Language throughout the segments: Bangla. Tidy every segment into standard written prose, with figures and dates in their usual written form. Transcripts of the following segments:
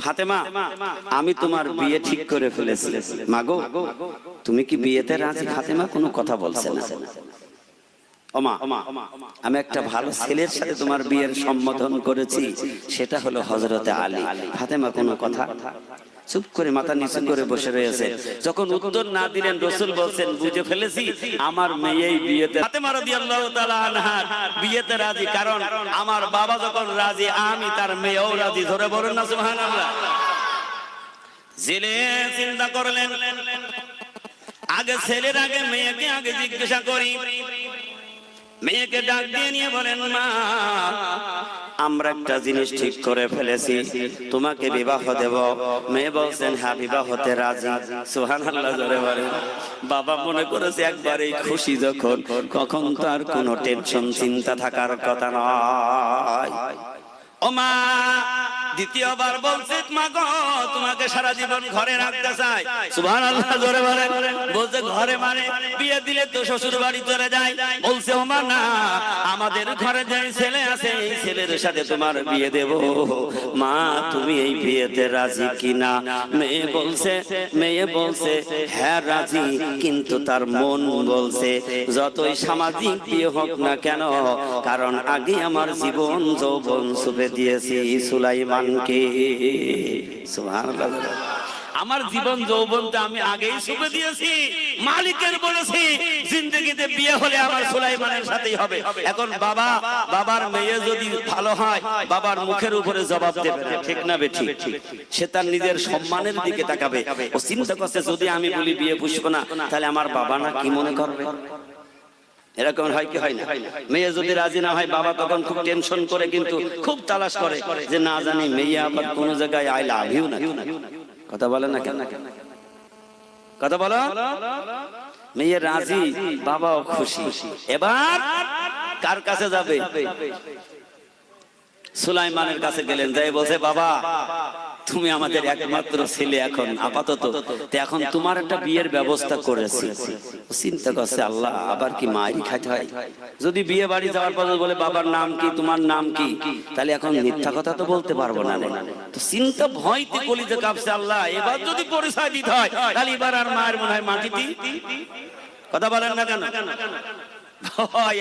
ফাতেমা, আমি তোমার বিয়ে ঠিক করে ফেলেছি। মাগো, তুমি কি বিয়েতে রাজি? ফাতেমা কোনো কথা বলছে না। ওমা, আমি একটা ভালো ছেলের সাথে তোমার বিয়ের সম্বোধন করেছি, সেটা হলো হযরতে আলী। ফাতেমা কোনো কথা, চুপ করে মাথা নিচু করে বসে রয়েছে। যখন উত্তর না দিলেন, রাসূল বলছেন, বুঝে ফেলেছি আমার মেয়েই বিয়েতে। ফাতেমা রাদিয়াল্লাহু তাআলা আনহা বিয়েতে রাজি, কারণ আমার বাবা যখন রাজি, আমি তার মেয়েও রাজি। ধরে বলেন না সুবহানাল্লাহ। জেলে চিন্তা করলেন, আগে ছেলের আগে মেয়েকে আগে জিজ্ঞাসা করি। মেয়েকে ডাক দিয়ে নিয়ে বলেন, মা, আমরা একটা জিনিস ঠিক করে ফেলেছি, তোমাকে বিবাহ দেব। মেয়ে বলছেন, হ্যাঁ, বিবাহ হতে রাজি। সুবহানাল্লাহ জোরে বলেন। বাবা মনে করেছে একবারেই খুশি যখন, কখন তো আর কোনো টেনশন চিন্তা থাকার কথা নয়। ও মা, দ্বিতীয়বার বলছে, মা গো, তোমাকে সারা জীবন ঘরে রাখতে চাই। সুবহানাল্লাহ জোরে বলেন। বলছে ঘরে মানে বিয়ে দিলে তো শ্বশুর বাড়ি চলে যায়। বলছে, ও মা না, আমাদের ঘরে যে ছেলে আছে এই ছেলের সাথে তোমার বিয়ে দেব। মা, তুমি এই বিয়েতে রাজি কিনা? মেয়ে বলছে হ্যাঁ রাজি, কিন্তু তার মন বলছে যতই সামাজিক বিয়ে হোক না কেন, কারণ আগে আমার জীবন যৌবন সুপে দিয়েছি সুলাইমানকে। সুবহানাল্লাহ। আমার জীবন যৌবনটা আমি আগেই সুপে দিয়েছি, মালিকের বলেছি জিন্দেগিতে বিয়ে হলে আমার সুলাইমানের সাথেই হবে। এখন বাবার মেয়ে যদি ভালো হয়, বাবার মুখের উপরে জবাব দেবে না, ঠিক না বেঠিক? সে তার নিজের সম্মানের দিকে তাকাবে। ও চিন্তা করছে, যদি আমি বলি বিয়ে পুষবো না, তাহলে আমার বাবা না কি মনে করবে? এরকম হয় কি হয় না? মেয়ে যদি রাজি না হয়, বাবা তখন খুব টেনশন করে, কিন্তু খুব তালাশ করে যে না জানি মেয়ে আবার কোন জায়গায় আই লাভ ইউ না। কথা বলে না কেন? কথা বলো। মেয়ে রাজি, বাবাও খুশি। এবার কার কাছে যাবে? সুলাইমানের কাছে গেলেন, যাই বলছে, বাবা, তুমি আমাদের একমাত্র ছেলে, এখন আপাতত এখন তোমার একটা বিয়ের ব্যবস্থা করেছি। চিন্তা করছে, আল্লাহ, আবার কি মায়েরই খাইতে হয়? যদি বিয়ে বাড়ি যাওয়ার পর বলে বাবার নাম কি, তোমার নাম কি, তাহলে এখন মিথ্যা কথা তো বলতে পারবো না। তো চিন্তা ভয়তে কলিজা কাঁপছে, আল্লাহ, এবার যদি পরিচয় দিতে হয়, তাহলে এবার আর মায়ের মনে হয় মাটিতে। কথা বলেন না কেন?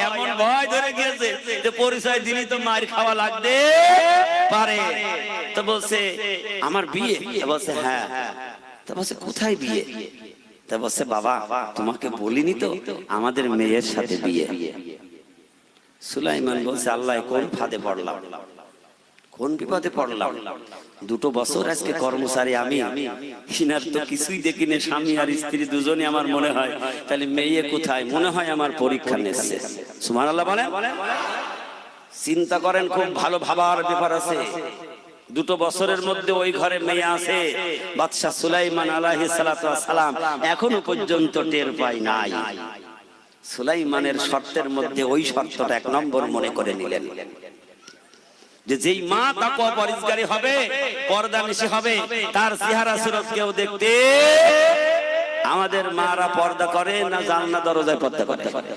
এমন ভয় ধরে গিয়েছে যে পরিচয় দিনই তো মায়ের খাওয়া লাগবে পারে। তো বলছে, আমার বিয়ে? বলছে হ্যাঁ। তো বলছে, কোথায় বিয়ে? তা বলছে, বাবা, তোমাকে বলিনি তো আমাদের মেয়ের সাথে বিয়ে। সুলাইমান বলছে, আল্লাহ, কোন ফাঁদে পড়লাম, কোন বিপদে পড়লাম? 2 বছর আজকে কর্মচারী আমি, কিনার তো কিছুই দেখিনি, স্বামী আর স্ত্রী দুজনে আমার মনে হয়, তাহলে মেয়ে কোথায়? মনে হয় আমার পরীক্ষা নিচ্ছে। সুবহানাল্লাহ বলেন। চিন্তা করেন, খুব ভালো ভাবার ব্যাপার আছে। 2 বছরের মধ্যে ওই ঘরে মেয়ে আছে। বাদশা সুলাইমান আলাইহিস সালাতু ওয়াস সালাম এখনো পর্যন্ত টের পায় নাই। সুলাইমানের শর্তের মধ্যে ওই শর্তটা 1 নম্বর মনে করে নিলেন, যে যেই মা তাকওয়া পরহেজগারী হবে, পর্দানিশী হবে, তার চেহারা সুরত কেউ দেখতে। আমাদের মারা পর্দা করে না, জানলা দরজায় পর্দা করতে পারে?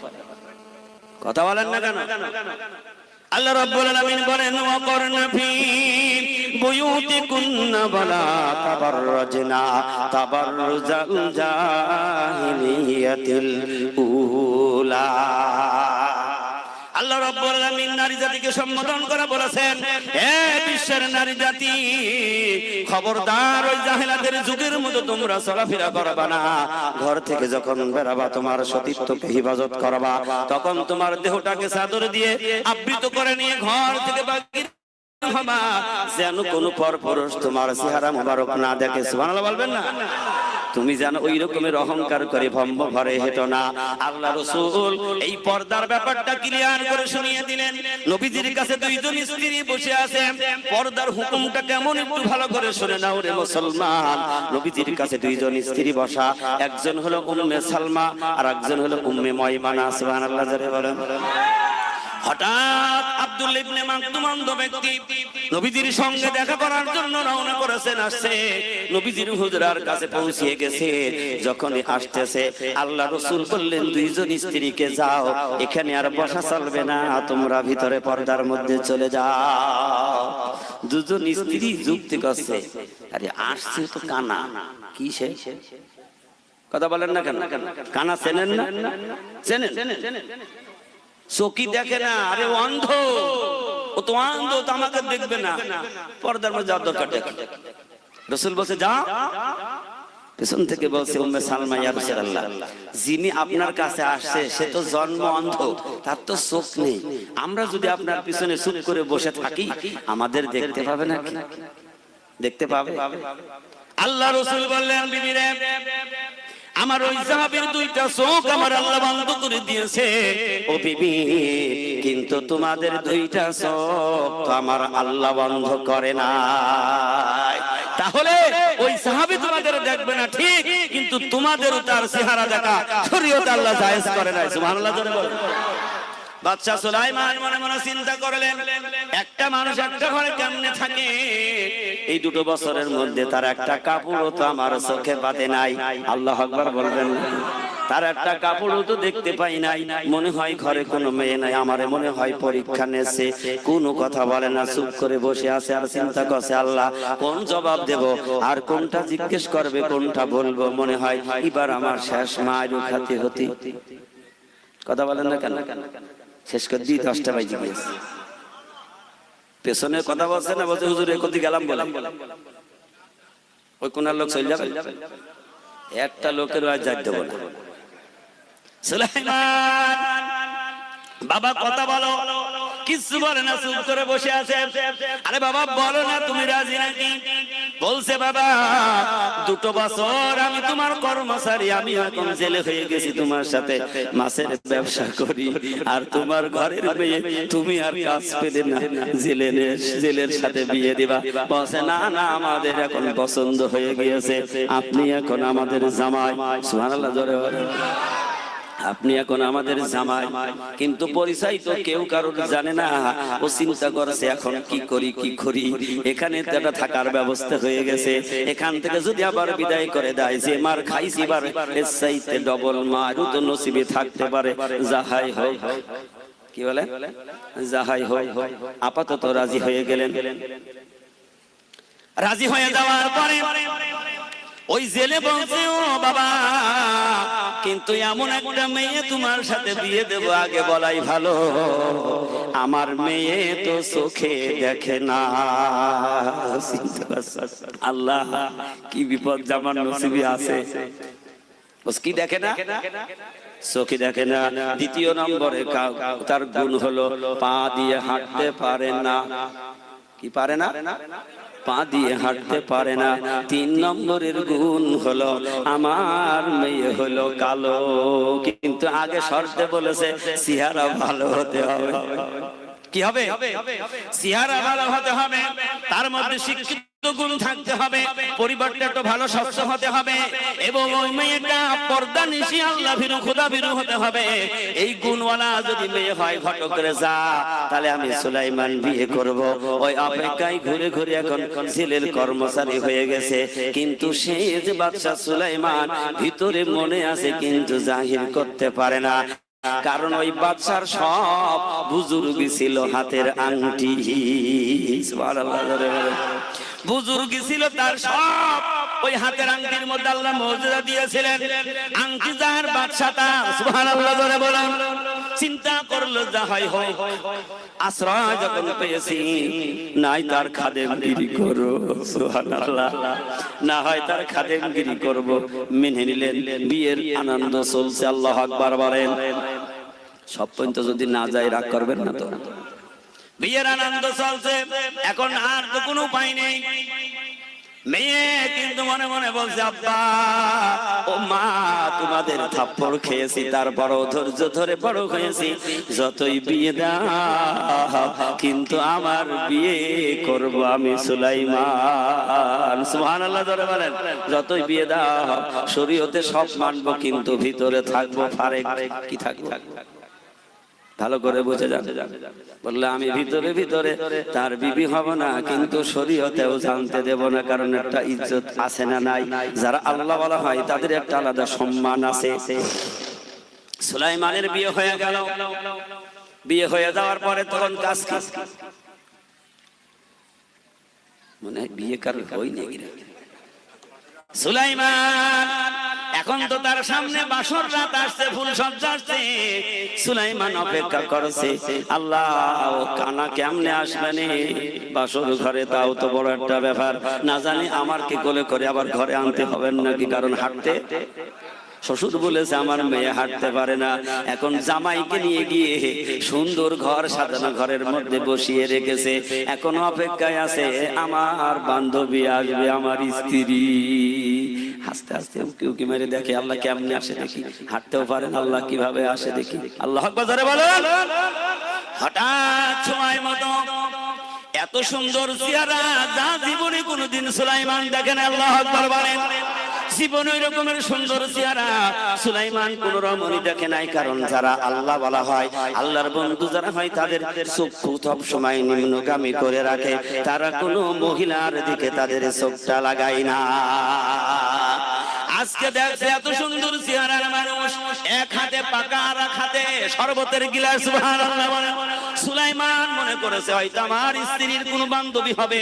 কথা বলেন না কেন? আল্লাহ রাব্বুল আলামিন বলেন, ওয়াকরনা ফি বুয়ুতিকুন্না ওয়ালা তাবাররাজনা তাবাররুজাল জাহিলিয়াতিল উলা। আল্লাহ রাব্বুল আলামিন নারী জাতিকে সম্বোধন করে বলেছেন, হে বিশ্বের নারী জাতি, খবরদার ওই জাহেলাতের যুগের মতো তোমরা চলাফেরা করবা না। ঘর থেকে যখন বেরাবা, তোমার সতীত্বকে হিফাজত করবা। তখন তোমার দেহটাকে চাদর দিয়ে আবৃত করে নিয়ে ঘর থেকে বাহির হবা, যেন কোনো পরপুরুষ তোমার চেহারা মোবারক না দেখে। সুবহানাল্লাহ বলবেন না? তুমি জানো ওই রকমের অহংকার করে ভম্ব ভরে হেঁটো না। আল্লাহ রাসূল এই পর্দার ব্যাপারটা ক্লিয়ার করে শুনিয়ে দিলেন। নবীজির কাছে 2 জন স্ত্রী বসে আছে, পর্দার হুকুমটা কেমন একটু ভালো করে শুনে নাও রে মুসলমান। নবীজির কাছে 2 জন স্ত্রী বসা, একজন হলো উম্মে সালমা আর একজন হলো উম্মে মাইমানা। সুবহানাল্লাহ জোরে বলেন। হঠাৎ আব্দুল্লাহ ইবনে মাকতুম অন্ধ ব্যক্তি নবীজির সঙ্গে দেখা করার জন্য রওনা করেছেন, আসছে নবীজির হুজরার কাছে পৌঁছে গেছে। যখনই আসতেছে আল্লাহ রাসূল বললেন, দুইজন স্ত্রীকে যাও, এখানে আর বসা চলবে না, তোমরা ভিতরে পর্দার মধ্যে চলে যাও। দুজন স্ত্রী যুক্তি করছে, আরে আসছে তো কানা, কি সে কথা বলেন না কেন? কানা চেনেন না? চেনেন? চোখই দেখে না, আরে অন্ধ, ও তো অন্ধ, তো আমাকে দেখবে না, পর্দার মধ্যে যাওয়ার দরকার দেখে। রাসূল বলছে যা। পেছন থেকে বলছে উম্মে সালমা, ইয়া রাসূলুল্লাহ, যিনি আপনার কাছে আসছে সে তো জন্ম অন্ধ, তার তো চোখ নেই, আমরা যদি আপনার পিছনে চুপ করে বসে থাকি আমাদের দেখতে পাবে না? দেখতে পাবে? আল্লাহ রাসূল বললেন, বিবি রে, আমার ওই সাহাবীর দুইটা চোখ আমার আল্লাহ বন্ধ করে দিয়েছে ও বিবি, কিন্তু তোমাদের দুইটা চোখ তো আমার আল্লাহ বন্ধ করে না। তাহলে ওই সাহাবী তোমাদের দেখবে না ঠিক, কিন্তু তোমাদেরও তার চেহারা দেখা শরীয়তে আল্লাহ জায়েজ করে নাই। সুবহানাল্লাহ জোরে বলেন। বাদশা সুলাইমান মনে মনে চিন্তা করলেন, একটা মানুষ একটা ঘরে কেমনে থাকে? এই 2 বছরের মধ্যে তার একটা কাপড়ও তো আমার চোখে পাতে নাই। আল্লাহু আকবার বলবেন। তার একটা কাপড়ও তো দেখতে পাই নাই। মনে হয় ঘরে কোনো মেয়ে নাই, আমারে মনে হয় পরীক্ষা নেছে, কোনো কথা বলে না, চুপ করে বসে আছে আর চিন্তা করছে, আল্লাহ কোন জবাব দেব, আর কোনটা জিজ্ঞেস করবে, কোনটা বলবো। মনে হয় এবার আমার শেষ মায়ের খাতে হতে। কথা বলেন না কেন? শেষ করে দিই 10টা বাজে গিয়েছে। পেছনে কথা বলছে না, বলছে হুজুর একদি গেলাম বলে, ওই কোনার লোক চলে যাবে, একটা লোকের আজ যাইতে দেব না। সুলাইমান, বাবা কথা বলো, কিছু বলে না, চুপ করে বসে আছে। আরে বাবা বলো না, তুমি রাজি নাকি? বলছে, বাবা 2 বছর আমি তোমার কর্মচারী, আমি এখন জেলে হয়ে গেছি, তোমার সাথে মাছের ব্যবসা করি, আর তোমার ঘরের মেয়ে তুমি আর কাজ পেলে না, জেলের সাথে বিয়ে দিবা। বলছে, না না, আমাদের এখন পছন্দ হয়ে গিয়েছে, আপনি এখন আমাদের জামাই। সুবহানাল্লাহ জোরে বলেন। আপনি এখন আমাদের জামাই, কিন্তু পরিচয় তো কেউ কারোর জানে না। ও চিন্তা করছে এখন কি করি কি করি, এখানে তো একটা থাকার ব্যবস্থা হয়ে গেছে, এখান থেকে যদি আবার বিদায় করে দেয়, যে মার খাইছি বার এর চাইতে ডবল মারও তো নসিবে থাকতে পারে। যাহাই হোক, কি বলে, যাহাই হোক, আপাতত রাজি হয়ে গেলেন। রাজি হয়ে যাওয়ার পরে ওই জেলে বলছে, ও বাবা, কিন্তু এমন একটা মেয়ে তোমার সাথে বিয়ে দেব, আগে বলাই ভালো, আমার মেয়ে তো চোখে দেখে না। আল্লাহ, কি বিপদ জামান নসিবে আছে। কি দেখে না? চোখে দেখে না। দ্বিতীয় নম্বরে তার গুণ হলো পা দিয়ে হাঁটতে পারে না। কি পারে না? পা দিয়ে হাঁটতে পারে না। 3 নম্বরের গুণ হলো আমার মেয়ে হলো কালো, কিন্তু আগে শর্তে বলেছে চেহারা ভালো হতে হবে। কি হবে? চেহারা ভালো হতে হবে, তার মধ্যে শিক্ষিত গুণ থাকতে হবে, পরিবারটা একটু ভালো স্বচ্ছ হতে হবে, এবং ওই মেয়েটা পর্দানিশী আল্লাহ ভীরু খোদা ভীরু হতে হবে। এই গুণওয়ালা যদি মেয়ে হয় ঘটকের যা, তাহলে আমি সুলাইমান বিয়ে করব। ওই অপেক্ষায় ঘুরে ঘুরে এখন জেলের কর্মচারী হয়ে গেছে, কিন্তু সে যে বাদশা সুলাইমান ভিতরে মনে আছে কিন্তু জাহির করতে পারে না, কারণ ওই বাদশার সব বুজুর্গি ছিল হাতের আংটি। বুজুর্গি ছিল তার সব, ওই হাতের আংটির মধ্যে আল্লাহ মর্যাদা দিয়েছিলেন। আংটি যার বাদশা তার। সুবহানাল্লাহ জোরে বলেন। চিন্তা করলো যা হয় হোক, আশ্রয় যখন পেয়েছি, নাই তার খাদেমগিরি করো, সুবহানাল্লাহ, না হয় তার খাদেমগিরি করব। মেনে নিলেন, বিয়ের আনন্দ চলছে। আল্লাহু আকবার বলেন। সব পর্যন্ত যদি না যায় রাগ করবেন না তো? বিয়ের আনন্দ চলছে, এখন আর তো কোনো উপায় নেই। মেয়ে কিন্তু মনে মনে বলছে, আব্বা ও মা, তোমাদের থাপ্পড় খেয়েছি, তারপরও ধৈর্য ধরে বড় হয়েছি, যতই বিয়ে দাও কিন্তু আমার বিয়ে করব আমি সুলাইমান। সুবহানাল্লাহ জোরে বলেন। যতই বিয়ে দাও, শরীয়তে সব মানবো, কিন্তু ভিতরে থাকবো ফারেক। কি থাকবো? ভালো করে বুঝে যান। বললে আমি ভিতরে ভিতরে তার বিবি হব না, কিন্তু শরীয়তেও জানতে দেব না, কারণ একটা ইজ্জত আছে না নাই? যারা আল্লাহ বলা হয় তাদের একটা আলাদা সম্মান আছে। সুলাইমানের বিয়ে হয়ে গেল। বিয়ে হয়ে যাওয়ার পরে তখন কাজ মনে হয় বিয়ে কারোর হয়নি। সুলাইমান এখন তো তার সামনে বাসর রাত আসছে, ফুল সজ্জা আসছে। সুলাইমান অপেক্ষা করছে, আল্লাহ কানা কেমনে আসবে নে বাসর ঘরে, তাও তো বড় একটা ব্যাপার। না জানি আমার কি কোলে করে আবার ঘরে আনতে হবে নাকি, কারণ হাঁটতে শ্বশুর বলেছে আমার মেয়ে হাঁটতে পারে না। এখন জামাইকে নিয়ে গিয়ে সুন্দর ঘর সাজানো ঘরের মধ্যে বসিয়ে রেখেছে, এখন অপেক্ষায় আছে আমার বান্ধবী আসবে, আমার স্ত্রী। হাসতে হাসতে উকি উকি মেরে দেখে আল্লাহ কেমনে আসে দেখি, হাঁটতেও পারেন আল্লাহ কিভাবে আসে দেখি। আল্লাহ আকবার জোরে বলেন। হঠাৎ সময় মতো এত সুন্দর চেহারা যা জীবনে কোনোদিন সুলাইমান দেখেন। আল্লাহ আকবার বলেন। জীবন ওই রকমের সুন্দর চেহারা সুলাইমান কোন রমণী দেখে নাই, কারণ যারা আল্লাহ বলা হয়, আল্লাহর বন্ধু যারা হয়, তাদের চক্ষু সব সময় নিম্নগামী করে রাখে, তারা কোনো মহিলার দিকে তাদের চোখটা লাগায় না। আজকে দেখছে এত সুন্দর চেহারার মানুষ, এক হাতে পাকা আর এক হাতে শরবতের গিলাস। সুবহানাল্লাহ। সুলাইমান মনে করেছে হয়তো আমার স্ত্রীর কোনো বান্ধবী হবে,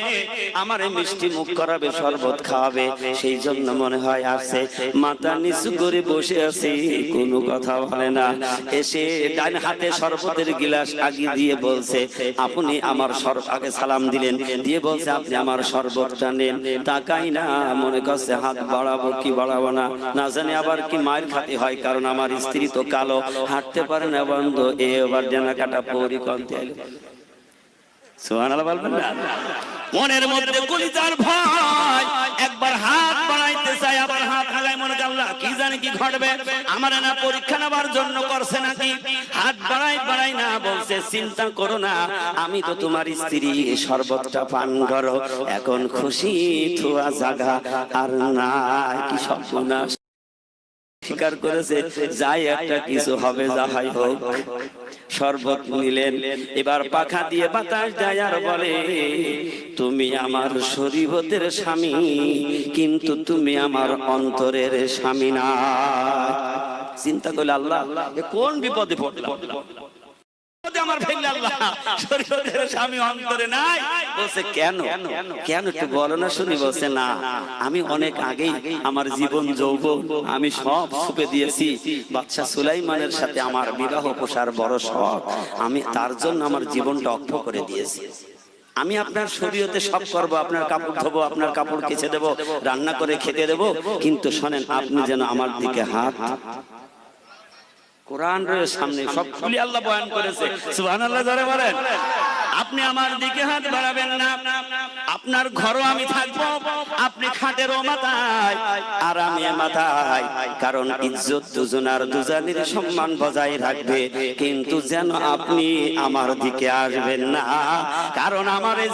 আমারে মিষ্টি মুখ করাবে, শরবত খাওয়াবে, সেই জন্য মনে হয় আসছে। মাথা নিচু করে বসে আছে, কোনো কথা বলে না। এসে ডান হাতে শরবতের গিলাস আগিয়ে দিয়ে বলছে, আপনি আমার আগে সালাম দিলেন, দিয়ে বলছে আপনি আমার শরবতটা নেন। তাকাই না, মনে করছে হাত বাড়াবো কি বাড়াবো না, না জানি আবার কি মায়ের খাতে হয়, কারণ আমার স্ত্রী তো কালো, হাঁটতে পারে না বন্ধ। এবার জানা কাটা পরিকল্পনা। সুবহানাল্লাহ বলবেন না? মনের মধ্যে কলিজার ভয়, একবার হাত বাড়াইতে চাই, আবার হাত হালায়, মনে হয় আল্লাহ কি জানি কি ঘটবে, আমার না পরীক্ষা নেবার জন্য করছে নাকি। হাত বাড়াই না, বলছে চিন্তা করো না, আমি তো তোমার স্ত্রী, শরবতটা পান করো, এখন খুশি থুয়া জাগা আর না। কি সর্বনাশ স্বীকার করেছে, যাই একটা কিছু হবে, যাহাই হোক। শরবত নিলেন, এবার পাখা দিয়ে বাতাস দেয় আর বলে, তুমি আমার শরীয়তের স্বামী, কিন্তু তুমি আমার অন্তরের স্বামী না। চিন্তা করলে আল্লাহ কোন বিপদে পড়লাম, আমার ফেললে আল্লাহ শরীয়তের স্বামী অন্তরে নাই। বলছে কেন কেন একটু বলো না শুনি। বলছে না, আমি অনেক আগেই আমার জীবন যৌবন আমি সব ছুপে দিয়েছি। বাদশা সুলাইমানের সাথে আমার বিবাহ পোষার বড় শখ, আমি তার জন্য আমার জীবনটা অক্ষ করে দিয়েছি। আমি আপনার শরীয়তে সব করব, আপনার কাপড় ধোবো, আপনার কাপড় কেচে দেবো, রান্না করে খেতে দেবো, কিন্তু শোনেন আপনি যেন আমার দিকে হাত, কোরআনের সামনে সব খুলে আল্লাহ বয়ান করেছে। সুবহানাল্লাহ জোরে বলেন। আপনি আমার দিকে হাত বাড়াবেন না, আপনার ঘরও আমি থাকবো, আপনি খাটেরও মাথায় আর আমি মাথায়, কারণ ইজ্জত দুজনার দুজনের সম্মান বজায় রাখবে, কিন্তু যেন আপনি আমার দিকে আসবেন না, কারণ আমার এ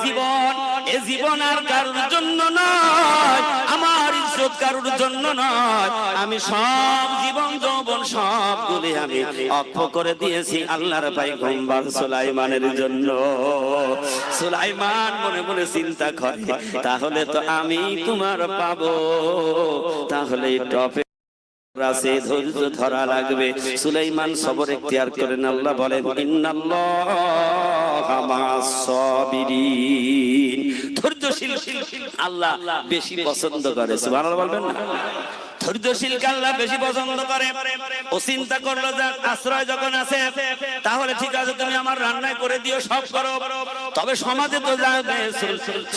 জীবন আর কারোর জন্য নয়, আমার ইজ্জত কারোর জন্য নয়, আমি সব জীবন যৌবন সবগুলি আমি অক্ষ করে দিয়েছি আল্লাহর পয়গম্বর সুলাইমানের জন্য। সুলাইমান মনে মনে চিন্তা করে, তাহলে তো আমি তোমার পাবো, তাহলে টপে রাসে ধৈর্য ধরা লাগবে। সুলাইমান সবর ইখতিয়ার করেন। আল্লাহ বলেন, ইন্নাল্লাহা মা'আস সাবিরিন। ধৈর্যশীল আল্লাহ বেশি পছন্দ করে। সুবহানাল্লাহ বলবেন না? ধৈর্যশীলকে আল্লাহ বেশি পছন্দ করে। ও চিন্তা করলো যে আশ্রয় যখন আছে, তাহলে ঠিক আছে তুমি আমার রান্নায় করে দিও, সব করো, তবে সমাজে তো যাবে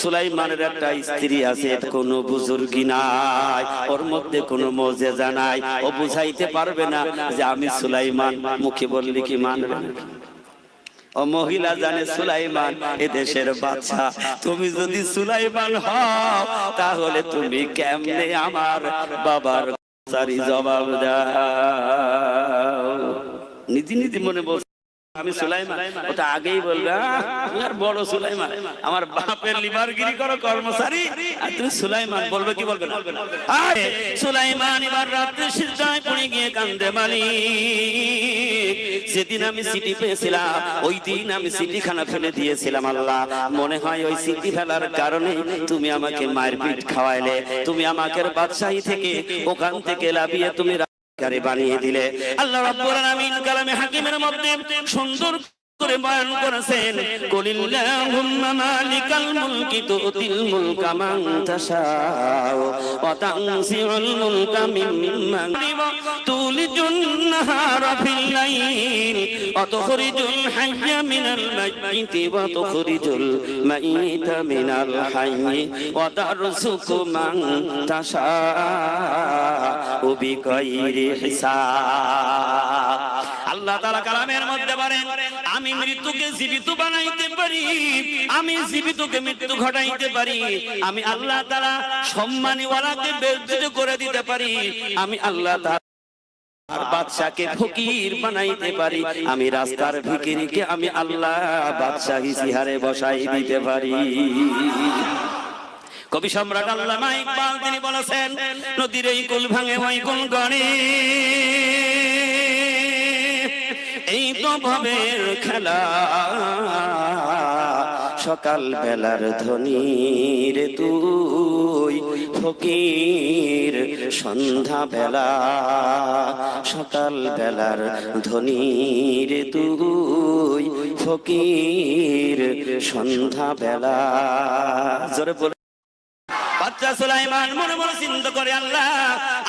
সুলাইমানের একটা স্ত্রী আছে, কোনো বুজুর্গি নাই, ওর মধ্যে কোনো মুজিজা নাই, ও বুঝাইতে পারবে না যে আমি সুলাইমান, মুখে বললে কি মানবে না। ও মহিলা জানে সুলাইমান এ দেশের বাদশা, তুমি যদি সুলাইমান হও তাহলে তুমি কেমনে আমার বাবার সারি জবাব দাও। নীতি নীতি মনে বলছে আমি সুলাইমান, ওটা আগেই বলবে তুমি আর বড় সুলাইমান, আমার বাপের লিভারগিরি করো কর্মচারী, আর তুমি সুলাইমান বলবে কি বলবে না? আরে সুলাইমান এবার রাতে সিজদায় পড়ে গিয়ে কান্দে, মালিক যেদিন আমি সিটি পেয়েছিলাম ওই দিন আমি সিটিখানা ফেলে দিয়েছিলাম আল্লাহ, মনে হয় ওই সিটি ফেলার কারণে তুমি আমাকে মায়ের পিঠ খাওয়াইলে, তুমি আমাকে বাদশাহী থেকে ওখান থেকে লাভিয়ে তুমি রাজকারী বানিয়ে দিলে। আল্লাহ রাব্বুল আলামিন কালামে হাকিমের মধ্যে সুন্দর করে বয়ান করেছেন, কুলিল্লাহুম্মা মালিকাল মুলকি তুতিল মুলকা মান তাশাউ ওয়া তানসিউল মুলকা মিম্মান তুলিজুন নাহারা ফিল লাইল ওয়া তুখরিজুল হাইয়্যা মিনাল মাইয়িতি ওয়া তুখরিজুল মাইয়িতা মিনাল হাইয়্যি ওয়া তারযুকু মান তাশাউ বিগাইরি হিসাব। আল্লাহ তাআলা কালামের মধ্যে বলেন, আমি মৃত্যুকে জীবিত বানাইতে পারি, আমি জীবিতকে মৃত্যু ঘটাইতে পারি, আমি আল্লাহ তাআলা সম্মানীওয়ালাকে বেইজ্জত করে দিতে পারি, আমি আল্লাহ তাআলা আর বাদশাকে ফকির বানাইতে পারি, আমি রাস্তার ভিখিরিকে আমি আল্লাহ বাদশাহী চেয়ারে বসাই দিতে পারি। কবি সম্রাট আল্লামা ইকবাল তিনি বলেছেন, নদীর এই কুল ভাঙে ওই কুল গড়ে, এই তো ভবের খেলা, সকাল বেলার ধনী রে তুই ফকির সন্ধ্যা বেলা, সকাল বেলার ধনী রে তুই ফকির সন্ধ্যা বেলা। জোরে বলে বাচ্চা সুলাইমান মনে মনে চিন্তা করে, আল্লাহ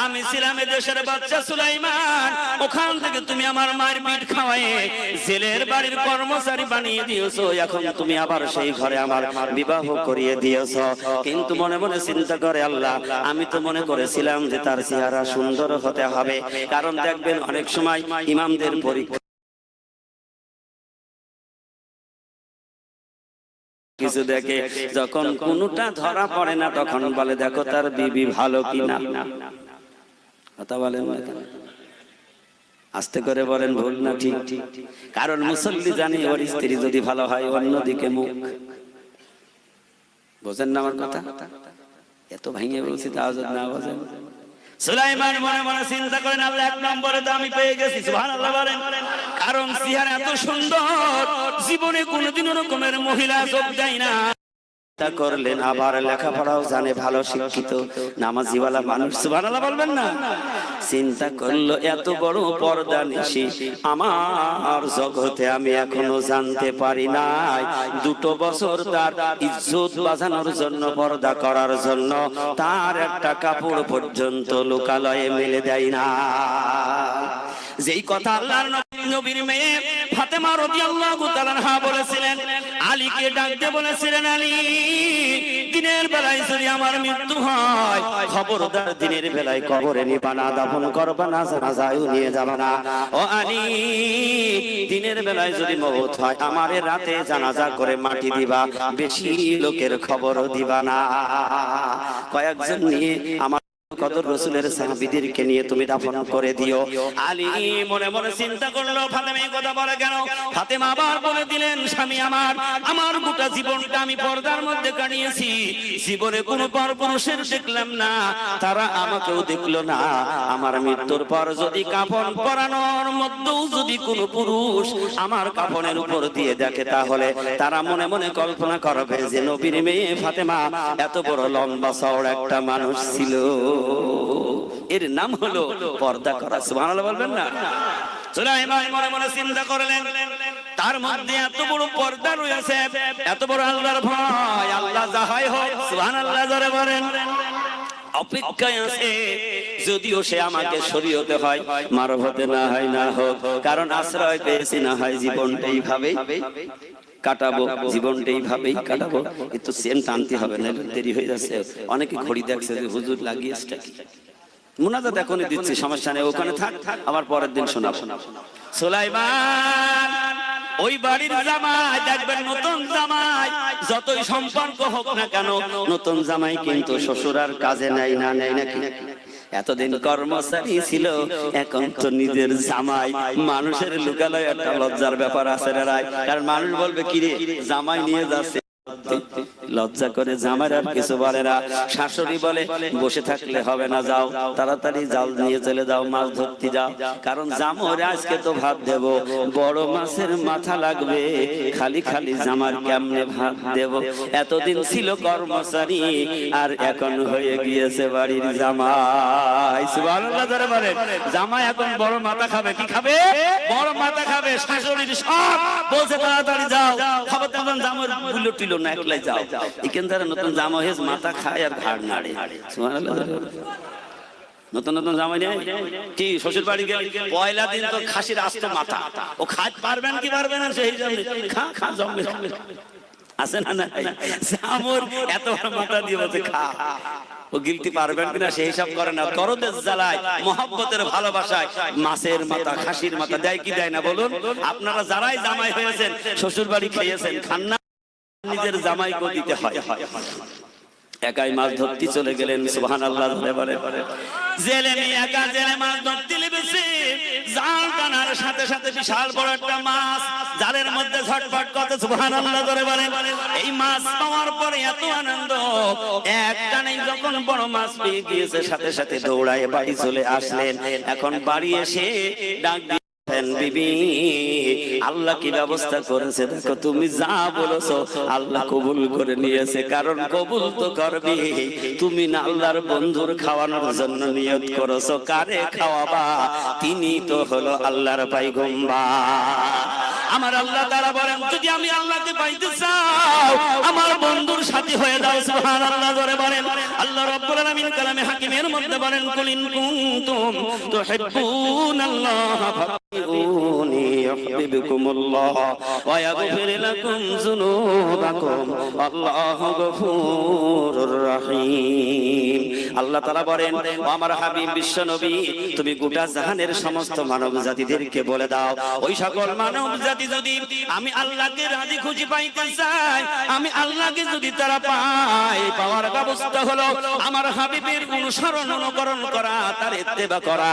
আমি ছিলাম দেশের বাচ্চা সুলাইমান, ওখান থেকে তুমি আমার মায়ের পিঠ খাওয়ায়ে জেলের বাড়ির কর্মচারী বানিয়ে দিয়েছো, এখন তুমি আবার সেই ঘরে আমার বিবাহ করিয়ে দিয়েছো। কিন্তু মনে মনে চিন্তা করে, আল্লাহ আমি তো মনে করেছিলাম যে তার চেহারা সুন্দর হতে হবে, কারণ দেখবেন অনেক সময় ইমামদের পরীক্ষা কিছু দেখে, যখন কোনটা ধরা পড়ে না তখন বলে দেখো তার বিবি ভালো কিনা। কথা বলেন না কেন? আস্তে করে বলেন ভুল না ঠিক? কারণ মুসল্লি জানি ওর স্ত্রী যদি ভালো হয় অন্যদিকে মুখ। বোঝেন না আমার কথা? এত ভাঙিয়ে বলছি তাও যদি না বোঝেন। সুলাইমান মনে মনে চিন্তা করেন, আল্লাহ এক নম্বরে তো আমি পেয়ে গেছি, সুবহানাল্লাহ বলেন, কারণ চেহারা এত সুন্দর, জীবনে কোনোদিন রকমের মহিলা চোখ দেয় না। করলেন আবার লেখাপড়াও জানে, ভালো শিক্ষিত নামাজিওয়ালা মানুষ, সুবহানাল্লাহ বলবেন না? চিন্তা করলো এত বড় পর্দা নিশি আমার জগতে আমি এখনো জানতে পারি নাই। 2 বছর তার ইজ্জত বাঁচানোর জন্য, পর্দা করার জন্য তার একটা কাপড় পর্যন্ত লোকালয়ে মেলে দেয় না। যেই কথা আল্লাহর নবীর মেয়ে ফাতেমা রাদিয়াল্লাহু তাআলা আনহা বলেছিলেন, আলীকে ডাকতে বলেছিলেন, আলী দিনের বেলায় যদি আমার মৃত্যু হয় খবরদার দিনের বেলায় কবরে নিবা না, দাফন করবা না, জানাজাও নিয়ে যাবা না। ও আলী দিনের বেলায় যদি মওত হয় আমারে রাতে জানাজা করে মাটি দিবা, বেশি লোকের খবরও দিবা না। কয়েকজন নিয়ে আমার কদর রাসূলের সাহাবীদেরকে নিয়ে তুমি দাফন করে দিও। আলী মনে মনে চিন্তা করলো, ফাতেমা এই কথা বলে কেন? ফাতেমা আবার বলে দিলেন, স্বামী আমার গোটা জীবনটা আমি পর্দার মধ্যে কাটিয়েছি, জীবনে কোনো পরপুরুষের দেখলাম না, তারা আমাকেও দেখলো না। আমার মৃত্যুর পর যদি কাফন পরানোর মধ্যেও যদি কোনো পুরুষ আমার কাফনের উপর দিয়ে দেখে, তাহলে তারা মনে মনে কল্পনা করবে যে নবীর মেয়ে ফাতেমা এত বড় লম্বা চওড়া একটা মানুষ ছিল। এর নাম হলো পর্দা করা, সুবহানাল্লাহ বলবেন না? সুলাইমান মনে মনে চিন্তা করলেন, তার মধ্যে এত বড় পর্দা রয়েছে, এত বড় আল্লাহর ভয়, আল্লাহ যাহাই হোক, সুবহানাল্লাহ জোরে বলেন, অপেক্ষায় আছে, যদিও সে আমাকে শরীয়তে হয় মারফতে না হয় না হোক, কারণ আশ্রয় পেয়েছি, না হয় জীবনটা এইভাবে কাটাবো, জীবনটা এইভাবেই কাটাবো। একটু সেন্ট আনতে হবে না, দেরি হয়ে যাচ্ছে। অনেকে ঘড়ি দেখছে যে হুজুর লাগিয়েছে কি, মুনাজাত এখনই দিচ্ছি, সমস্যা নেই, ওখানে থাক, আবার পরের দিন শোনাবো। সুলাইমান ওই বাড়ির জামাই দেখবেন, নতুন জামাই যতই সম্পর্ক হোক না কেন, নতুন জামাই কিন্তু শ্বশুর আর কাজে নেয় না, নেয় নাকি? এতদিন কর্মচারী ছিল, এখন তো নিজের জামাই। মানুষের লুকালয় একটা লজ্জার ব্যাপার আছে রে রাই, কারণ মানুষ বলবে কি রে জামাই নিয়ে যাচ্ছে, লজ্জা করে জামাই আর কিছু বলে না। শাশুড়ি বলে বসে থাকলে হবে না, যাও তাড়াতাড়ি জাল নিয়ে চলে যাও, মাছ ধরতে যাও, কারণ জামাইরে আজকে তো ভাত দেব, বড় মাছের মাথা লাগবে, খালি খালি জামার কেমনে ভাত দেব। এতদিন ছিল কর্মচারী আর এখন হয়ে গিয়েছে বাড়ির জামাই। সুবহানাল্লাহ ধরে বলে, জামাই এখন বড় মাথা খাবে। কি খাবে? বড় মাথা খাবে। শাশুড়ির সব বলছে তাড়াতাড়ি যাও, খাবার তেমন জামাইর বুলো টিলো না, একলাই যাও। এখান থেকে নতুন জামাই হয়েছে, মাথা খায় আর ঘাড় নাড়ে। সুবহানাল্লাহ। নতুন নতুন জামাই নেই কি শ্বশুর বাড়ি গেলে পয়লা দিন তো খাসির আস্ত মাথা, ও খাইতে পারবেন কি পারবেন না সেই জন্য খা খা জমবে আছে না না, জামুর এত বড় মাথা দিয়ে বলছে খা, ও গিলতে পারবেন কিনা সেই হিসাব করে না। দরদের জ্বালায়, মহব্বতের ভালোবাসায় মাছের মাথা, খাসির মাথা দেয় কি দেয় না বলুন? আপনারা যারাই জামাই হয়েছেন, শ্বশুর বাড়ি খেয়েছেন, খান না, নিজের জামাইকে দিতে হয়। একাই মাছ ধরতে চলে গেলেন। সুবহানাল্লাহ ধরে বলে, জেলে নিয়ে একা জেলে মাছ ধরতে লেগেছে। জাল টানার সাথে সাথে বিশাল বড় একটা মাছ জালের মধ্যে ঝটপট করতে। সুবহানাল্লাহ ধরে বলে, এই মাছ পাওয়ার পরে এত আনন্দ, একটা নেই যখন বড় মাছ পেয়ে গিয়েছে, সাথে সাথে দৌড়ায় বাড়ি চলে আসলেন। এখন বাড়ি এসে ডাক বিবি, আল্লাহ কি ব্যবস্থা করেছে দেখো, তুমি যা বলেছো আল্লাহ কবুল করে নিয়েছে, কারণ কবুল তো করবে, তুমি না আল্লাহর বন্ধুর খাওয়ানোর জন্য নিয়ত করেছো, কারে খাওয়াবা? তিনি তো হলো আল্লাহর পয়গম্বর। আমার আল্লাহ তাআলা বলেন, যদি আমি আল্লাহকে পাইতে চাও আমার বন্ধুর সাথী হয়ে যাও। সুবহানাল্লাহ ধরে বলেন, আল্লাহ রাব্বুল আলামিন কালামে হাকিমের মধ্যে বলেন, কুলিন কুনতুম তুহিব্বুনাল্লাহ ফাত্তাবিউনি ইউহিব্বুকুমুল্লাহ ওয়া ইয়াগফির লাকুম যুনুবাকুম আল্লাহু গফুরুর রহিম। আল্লাহ তাআলা বলেন, ও আমার হাবিব বিশ্ব নবী, তুমি গোটা জাহানের সমস্ত মানব জাতিদেরকে বলে দাও, ওই সকল মানব জাতি যদি আমি আল্লাহকে রাজি খুশি পাইতে চাই, আমি আল্লাহকে যদি তারা পায়, পাওয়ার ব্যবস্থা হলো আমার হাবিবের অনুসরণ অনুকরণ করা, তার ইত্তেবা করা,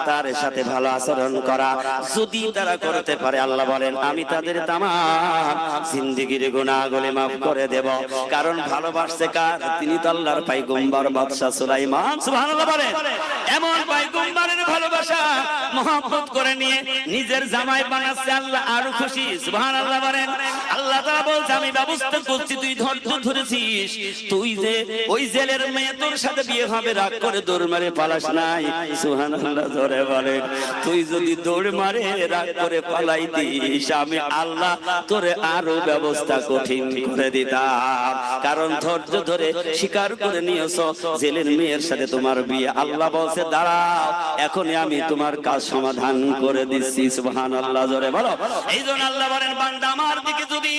তার সাথে ভালো আচরণ করা। যদি তারা করতে পারে, আল্লাহ বলেন আমি তাদের তামাম জিন্দেগীর গুনাহগুলো মাফ করে দেব। কারণ ভালোবাসছে কার? তিনি তো আল্লাহর পয়গম্বর বাদশা সুলাইমান। সুবহানাল্লাহ বলে, এমন পয়গম্বরের ভালোবাসা মহব্বত করে নিয়ে নিজের জামাই বানাচ্ছে আল্লাহ আরো খুশি। সুবহানাল্লাহ বলেন, আল্লাহ তাআলা বলছে আমি ব্যবস্থা করছি, তুই ধৈর্য ধরেছিস, তুই যে ওই জেলের মেয়ে তোর সাথে বিয়ে হবে, রাগ করে দৌড় মারে পালাস নাই। সুবহানাল্লাহ জোরে বলেন, তুই যদি দৌড় মারে রাগ করে পালাই দিস, আমি আল্লাহ তোরে আরো ব্যবস্থা কঠিন করে দিতাম। কারণ ধৈর্য ধরে স্বীকার করে নিয়েছো জেলের মেয়ের সাথে তোমার বিয়ে, আল্লাহ বলছে দাঁড়াও, এখনই আমি তোমার কাজ সমাধান করে দিচ্ছি। সুবহানাল্লাহ জোরে বলো। এইজন্য আল্লাহ বলেন, বান্দা আমার দিকে যদি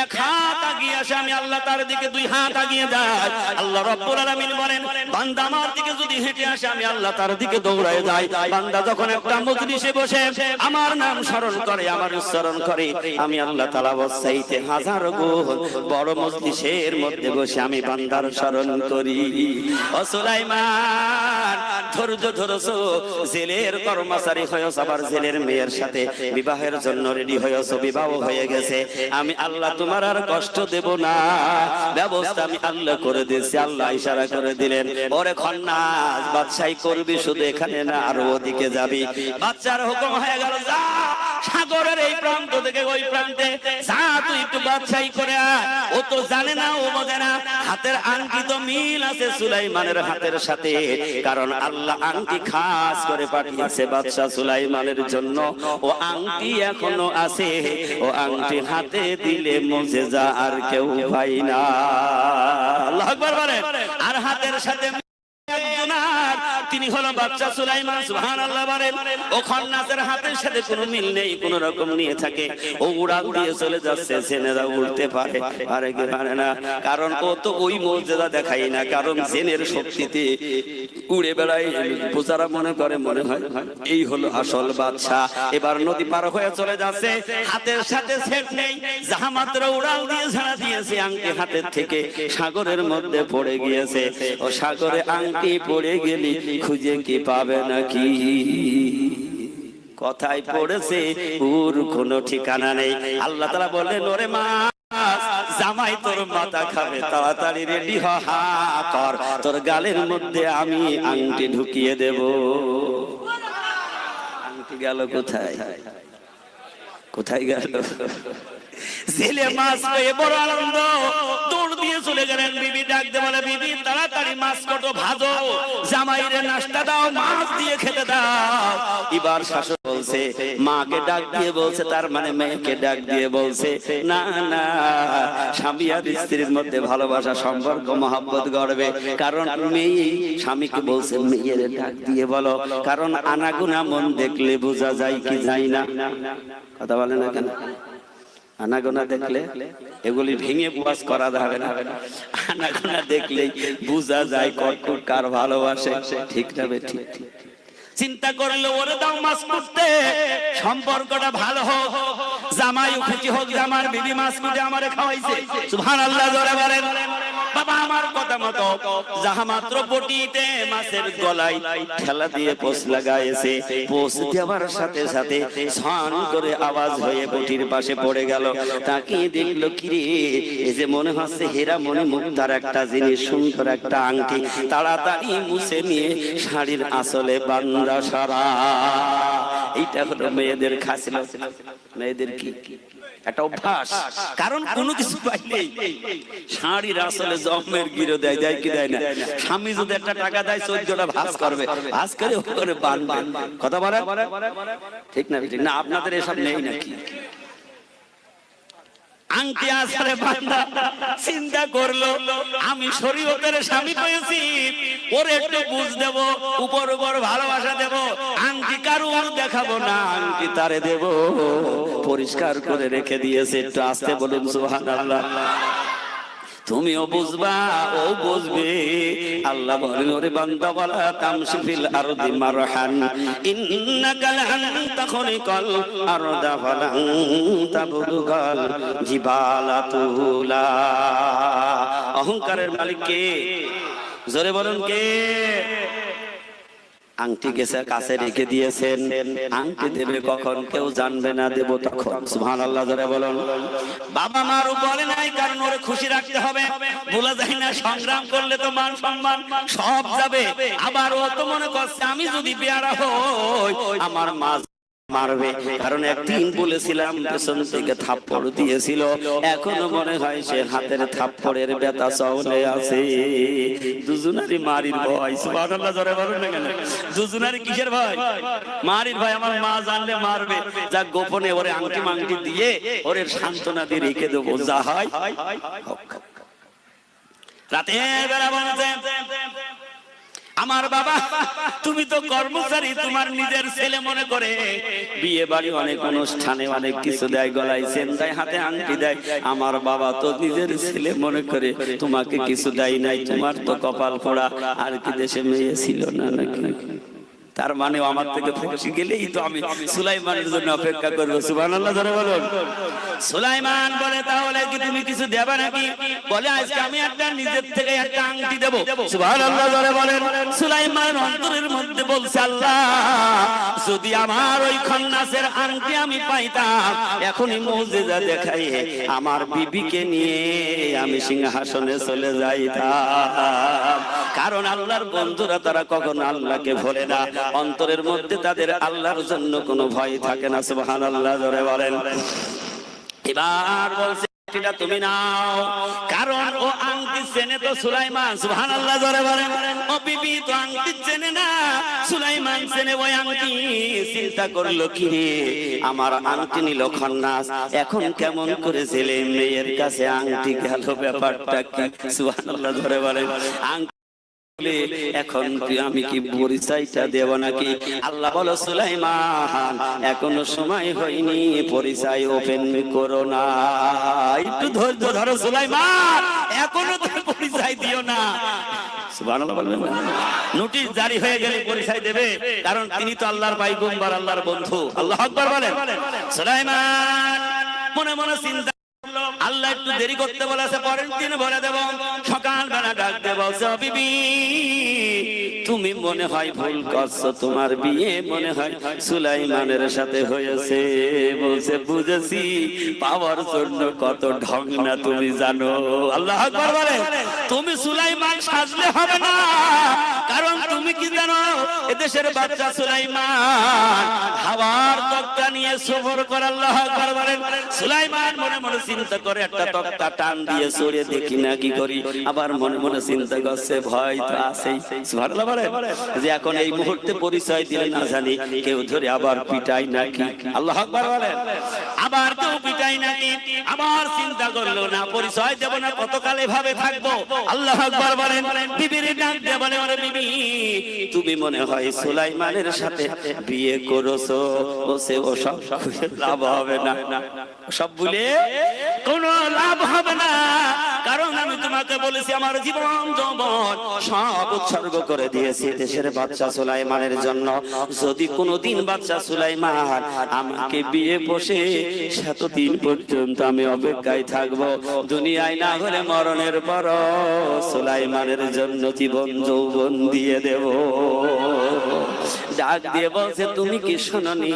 এক হাত আগিয়ে আসে, আমি আল্লাহ তার দিকে দুই হাত আগিয়ে যাই। আল্লাহ রাব্বুল আলামিন বলেন, বান্দা আমার দিকে যদি হেঁটে আসে, আমি আল্লাহ তার দিকে দৌড়ায় যাই। বান্দা যখন একটা মজলিসে বসে আমার নাম স্মরণ করে, আমার উচ্চারণ করে, আমি আল্লাহ তাআলা বসাইতে হাজার গুণ বড় মজলিসের মধ্যে বসে আমি বান্দার স্মরণ করি। ও সুলাইমান, ধৈর্য ধরেছো, জেলের কর্মচারী হয়েছো, আবার জেলের মেয়ের সাথে বিবাহের জন্য রেডি হয়েছো, বিবাহ হয়ে গেছে, আমি আল্লাহ তোমার আর কষ্ট দেব না, ব্যবস্থা আমি আল্লাহ করে দিয়েছি। আল্লাহ ইশারা করে দিলেন, ওরে খন্নাস, বাদশাহী করবি শুধু এখানে না, আর ওদিকে যাবি। বাচ্চার হুকুম হয়ে গেল, যা সাগরের এই প্রান্ত থেকে ওই প্রান্তে যা, তুই একটু বাদশাহী করে আয়। ও তো জানে না, ও বোঝে না, হাতের আংটি তো মিল আছে সুলাইমানের হাতের সাথে, কারণ আল্লাহ আংটি খাস করে পাঠিয়েছে বাদশা সুলাইমানের জন্য। ও আংটি এখনো আছে, ও আংটি হাতে দিলে মুজিজা আর কেউ পাই না। আল্লাহু আকবার বলে। আর হাতের সাথে তিনি হলো বাদশা সুলাইমান। সুবহানাল্লাহ বলেন। ও খন্নাসের হাতের সাথে কোনো মিল নেই, কোন রকম নিয়ে থাকে, ও উড়াল দিয়ে চলে যাচ্ছে, জেনেরা উড়তে পারে আরে কি পারে না, কারণ ও তো ওই মর্যাদা দেখাই না, কারণ জেনের শক্তিতে উড়ে বেড়ায়। পূজারা মনে করে মনে হয় এই হলো আসল বাদশা। এবার নদী পার হয়ে চলে যাচ্ছে, হাতের সাথে সেট নেই, যাহা মাত্র উড়াল দিয়ে ঝাড়া দিয়েছে, আংটি হাতের থেকে সাগরের মধ্যে পড়ে গিয়েছে। ও সাগরে আংটি পড়ে গেলি খুঁজে কি পাবে নাকি? কোথায় পড়েছে ওর কোনো ঠিকানা নেই। আল্লাহ তাআলা বললেন, ওরে মা, জামাই তোর মাথা খাবে, তাড়াতাড়ি রেডি হ, হা কর, তোর গালের মধ্যে আমি আংটি ঢুকিয়ে দেব। আংটি গেল কোথায়? কোথায় গেল? ছেলে মাছ পেয়ে বড় আনন্দ, দৌড় দিয়ে চলে গেলেন। বিবি ডাক দিয়ে বলে, বিবি তাড়াতাড়ি মাছ কটো ভাজো, জামাইরে নাস্তা দাও, মাছ দিয়ে খেতে দাও। এবার শাশুড়ি বলছে, মাকে ডাক দিয়ে বলছে, তার মানে মেয়েকে ডাক দিয়ে বলছে, না না, স্বামী আর স্ত্রীর মধ্যে ভালোবাসা, সম্পর্ক, মহব্বত গড়বে। কারণ মেয়ে স্বামীকে বলছে, মেয়ের ডাক দিয়ে বলো, কারণ আনাগুনা মন দেখলে বোঝা যায় কি যায় না। কথা বলে না কেন? আনাগোনা দেখলে এগুলি ভেঙে বুয়াজ করা যাবে না। আনাগোনা দেখলেই বোঝা যায় কটকট কার ভালোবাসে, ঠিক না ঠিক? চিন্তা করলে ওরে দাও মাছ করতে, সম্পর্কটা ভালো হোক, জামাই খুশি হোক, জামার বিবি মাছ করে আমারে খাওয়াইছে। সুবহানাল্লাহ জোরে বলেন। বাবা আমার কথা মতো যাহা মাত্র বটিতে মাছের গলায় ঠেলা দিয়ে পোষ লাগাইছে, পোষ দেওয়ার সাথে সাথে ছান করে আওয়াজ হয়ে বটির পাশে পড়ে গেল। তাকিয়ে দেখলো, কিরে, এই যে মনে হচ্ছে হীরা মণি মুক্তার একটা জিনিস, সুন্দর একটা আংটি। তাড়াতাড়ি মুছে নিয়ে শাড়ির আঁচলে বান্দা সারা। এইটা হলো মেয়েদের খাসিলত, মেয়েদের কি একটা অভ্যাস। কারণ কোনো কিছু পাইলেই শাড়ির আসলে জমের গিরো দেয়, দেয় কি দেয় না? স্বামী যদি একটা টাকা দেয়, 14টা ভাঁজ করবে, ভাঁজ করে ওপরে বাঁধবে। কথা বলে ঠিক না? ঠিক না? আপনাদের এসব নেই নাকি? আংটি আসলে বান্দা চিন্তা করলো, আমি শরীয়তের স্বামী পেয়েছি, ওরে একটু বুঝ দেব, উপর উপর ভালোবাসা দেব, আংটি কারুর দেখাবো না, আংটি তারে দেব। পরিষ্কার করে রেখে দিয়েছে। একটু আসতে বলুন সুবহানাল্লাহ। তুমিও বুঝবা, ও বুঝবে। আল্লাহ বলেন, ওরে বান্দা, ওয়ালা তামশি ফিল আরদি মারহান, ইন্নাকা লান তাখরিকাল আরদা ফালান তাবলুগাল জিবালা তুলা। অহংকারের মালিক কে? জোরে বলুন কে? আংটি গেছে কাছে রেখে দিয়েছেন, আংটি দেবে কখন কেউ জানবে না, দেব তখন। সুবহানাল্লাহ জোরে বলুন। বাবা মার বলে নাই, কারণ ওরে খুশি রাখতে হবে। ভুলা যায় না, সংগ্রাম করলে তো মান সম্মান সব যাবে। আবার ও তো মনে করছে, আমি যদি বেয়ারা হই আমার মা মারবে, কারণ একদিন বলেছিলাম পেছন থেকে থাপ্পড় দিয়েছিল, এখনো মনে হয় সে হাতের থাপ্পড়ের ব্যথা চলে আছে। দুজনারই মারির ভয়। সুবহানাল্লাহ জোরে বলুন না কেন? দুজনারই কিসের ভয়? মারির ভয়। আমার মা জানলে মারবে, যা গোপনে ওরে আংটি মাংটি দিয়ে ওরে সান্ত্বনা দিয়ে রেখে দেবো, যা হয় রাতের বেলা বলছে, আমার বাবা তুমি তো কর্মচারী, তোমার নিজের ছেলে মনে করে বিয়ে বাড়ি অনেক অনুষ্ঠানে অনেক কিছু দেয়, গলায় চেন দেয়, হাতে আংটি দেয়। আমার বাবা তো নিজের ছেলে মনে করে তোমাকে কিছু দেয় নাই। তোমার তো কপাল পোড়া, আর কি দেশে মেয়ে ছিল না নাকি? তার মানে আমার থেকে ফসি গেলেই তো আমি সুলাইমানের জন্য অপেক্ষা করবো। সুবহানাল্লাহ জোরে বলুন। সুলাইমান বলে, তাহলে কি তুমি কিছু দেবে নাকি? বলে, আজকে আমি একটা নিজের থেকে একটা আংটি দেব। সুবহানাল্লাহ জোরে বলেন। সুলাইমান অন্তরের মধ্যে বলছে, আল্লাহ যদি আমার ওই খন্নাসের আংটি আমি পাইতাম, এখনই মুজিজা দেখাই আমার বিবিকে নিয়ে আমি সিংহাসনে চলে যাইতাম। কারণ আল্লাহর বন্ধুরা তারা কখনো আল্লাহকে ভোলে না, অন্তরের মধ্যে তাদের আল্লাহর জন্য কোনো ভয় থাকে না। সুবহানাল্লাহ জোরে বলেন। এবার বলছে, আংটিটা তুমি নাও, কারণ ও আংটি চেনে তো সুলাইমান। সুবহানাল্লাহ জোরে বলেন। ও বিবি তো আংটি চেনে না, সুলাইমান চেনে ওই আংটি। চিন্তা করলো, কি রে, আমার আংটি নিল খন্নাস, এখন কেমন করে ছেলে মেয়ের কাছে আংটি গেল, ব্যাপারটা কি? সুবহানাল্লাহ জোরে বলেন। এখন আমি কি পরিচয়টা দেব নাকি? আল্লাহ বলো সুলাইমান এখনো সময় হয়নি, পরিচয় ওপেন করো না, একটু ধৈর্য ধরো সুলাইমান, এখনো তুমি পরিচয় দিও না। সুবহানাল্লাহ বলবেন না? নোটিশ জারি হয়ে গেলে পরিচয় দেবে, কারণ তিনি তো আল্লাহর পয়গম্বর, আল্লাহর বন্ধু। আল্লাহু আকবার বলেন। সুলাইমান মনে মনে চিন্তা, আল্লাহ একটু দেরি করতে বলেছে, পরের দিন বলে দেব। সকালবেলা ডাক দেব, বিবি তুমি মনে হয় ভুল করছো, তোমার বিয়ে মনে হয় সুলাইমানের সাথে হয়েছে। বলছে বুঝেছি, পাওয়ার জন্য কত ঢং না তুমি জানো। আল্লাহু আকবার বলে। তুমি সুলাইমান সাজলে হবে না, কারণ তুমি কি জানো, এদেশের বাচ্চা সুলাইমান হাওয়ার তক্তা নিয়ে সফর করে। আল্লাহু আকবার বলেন। সুলাইমান মনে মনে চিন্তা করে, একটা তক্তা টান দিয়ে সরিয়ে দেখি না কি করি। আবার মনে মনে চিন্তা করছে, ভয় তো আছেই। সুবহানাল্লাহ বলেন, যে এখন এই মুহূর্তে পরিচয় দিলে না জানি কেউ ধরে আবার পিটাই নাকি। আল্লাহু আকবার বলেন। আবার কেউ পিটাই নাকি। আবার চিন্তা করলো, না পরিচয় দেব না, কতকাল এভাবে থাকবো। আল্লাহু আকবার বলেন। বিবির ডাক দিয়ে বলে, ওরে বিবি তুমি মনে হয় সুলাইমানের সাথে বিয়ে করেছো। বসে ও সব লাভ হবে না, সব বলে কোনো লাভ হবে না, কারণ আমি তোমাকে বলেছি আমার জীবন যৌবন সব উৎসর্গ করে দিয়েছি দেশের বাচ্চা সুলাইমানের জন্য। যদি কোনোদিন বাচ্চা সুলাইমান আমাকে বিয়ে বসে সেতদিন পর্যন্ত আমি অপেক্ষায় থাকবো। দুনিয়ায় না হলে মরণের পর সুলাইমানের জন্য জীবন যৌবন দিয়ে দেব। ডাক দিয়ে বলছে, তুমি কি শোনোনি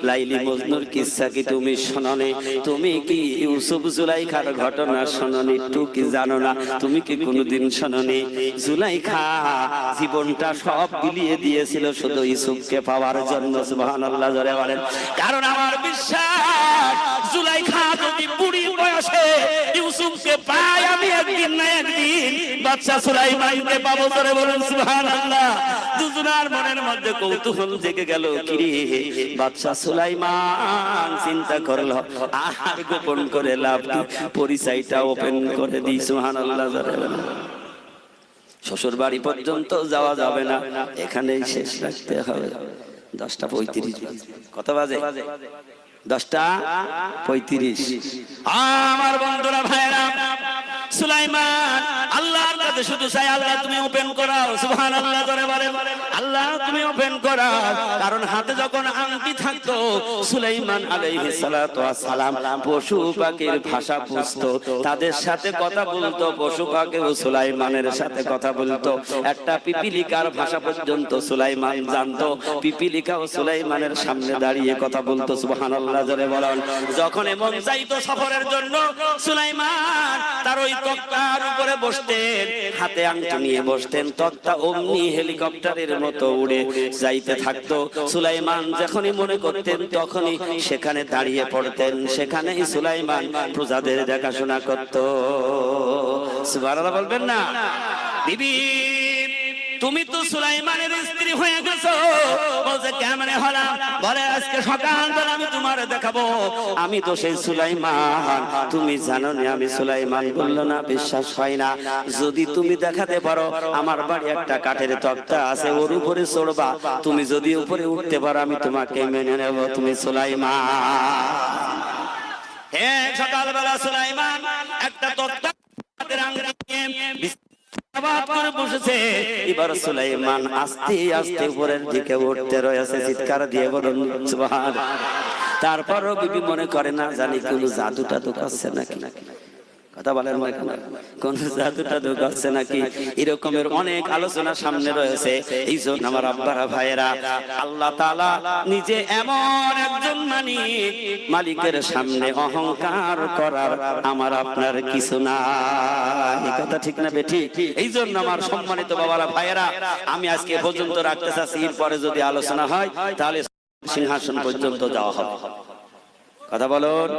লাইলি মজনুর কিসসা? কি তুমি শোনোনি? তুমি কি ইউসুফ জুলাইখার ঘটনা শোনোনি? একটু কি জানো না? তুমি কি কোনোদিন শোনোনি জুলাইখা জীবনটা সব বিলিয়ে দিয়েছিল শুধু ইউসুফকে পাওয়ার জন্য? সুবহানাল্লাহ জোরে বলেন। কারণ আমার বিশ্বাস, জুলাইখা যদি বুড়ি বয়সে ইউসুফকে পায়, আমি একদিন না একদিন বাদশা সুলাইমানকে পাবো। জোরে বলুন সুবহানাল্লাহ। দুজনার মনের মধ্যে কৌতূহল জেগে গেল, কিরে বাদশা সুলাইমান চিন্তা করলো, আর গোপন করে লাভ কি, পরিচয়টা ওপেন করে দিই। সুবহানাল্লাহ। শ্বশুর বাড়ি পর্যন্ত যাওয়া যাবে না, এখানেই শেষ রাখতে হবে। 10:35 কত বাজে? 10:35। আমার বন্ধুরা ভাইরা, সুলাইমান আল্লাহর কাছে শুধু চাই, আল্লাহ তুমি ওপেন করাও। সুবহানাল্লাহ করে বলেন, আল্লাহ তুমি ওপেন করাও। কারণ হাতে যখন আংটি থাকতো, সুলাইমান আলাইহিস সালাতু ওয়াস সালাম পশু পাখির ভাষা বুঝতো, তাদের সাথে কথা বলতো। পশু পাখিও সুলাইমানের সাথে কথা বলতো। একটা পিপিলিকার ভাষা পর্যন্ত সুলাইমান জানতো। পিপিলিকাও সুলাইমানের সামনে দাঁড়িয়ে কথা বলতো। সুবহানাল্লাহ জোরে বলেন। যখন মন চাইতো সফরের জন্য, সুলাইমান তার ওই তক্তার উপরে বসতেন, হাতে আংটি নিয়ে বসতেন। তক্তা অমনি হেলিকপ্টারের মতো উড়ে যাইতে থাকতো। সুলাইমান যখনই মনে করতেন তখনই সেখানে দাঁড়িয়ে পড়তেন। সেখানেই সুলাইমান প্রজাদের দেখাশোনা করত। সুবহানাল্লাহ বলবেন না? বিবি তুমি তো সুলাইমানের স্ত্রী হয়ে গেছো। বলছে কেমনে হলাম? বলে আজকে সকালবেলা আমি তোমার দেখাবো আমি তো সেই সুলাইমান। তুমি জানো না আমি সুলাইমান? বললো না, বিশ্বাস হয় না। যদি তুমি দেখাতে পারো, আমার বাড়ি একটা কাঠের তক্তা আছে, ওর উপরে চড়বা। তুমি যদি উপরে উঠতে পারো, আমি তোমাকে মেনে নেব, তুমি সুলাইমান। হ্যাঁ, সকালবেলা সুলাইমান একটা তক্তা বসেছে। এবার সুলাইমান আস্তে আস্তে উপরের দিকে উঠতে রয়েছে। চিৎকার দিয়ে বলুন সুবহানাল্লাহ। তারপরও বিবি মনে করে না জানি কোন জাদু টাদু করছে নাকি। কথা বলেন, কোন জাদু টাদু করছে নাকি। এরকমের অনেক আলোচনা সামনে রয়েছে। এই জন্য আমার আব্বারা ভাইয়েরা, আল্লাহ তাআলা নিজে এমন একজন মালিকের সামনে অহংকার করার আমার আপনার কিছু না। এই কথা ঠিক না বেঠি? এই জন্য আমার সম্মানিত বাবারা ভাইয়েরা, আমি আজকে পর্যন্ত রাখতে চাচ্ছি। এরপরে যদি আলোচনা হয় তাহলে সিংহাসন পর্যন্ত যাওয়া হবে। কথা বলুন,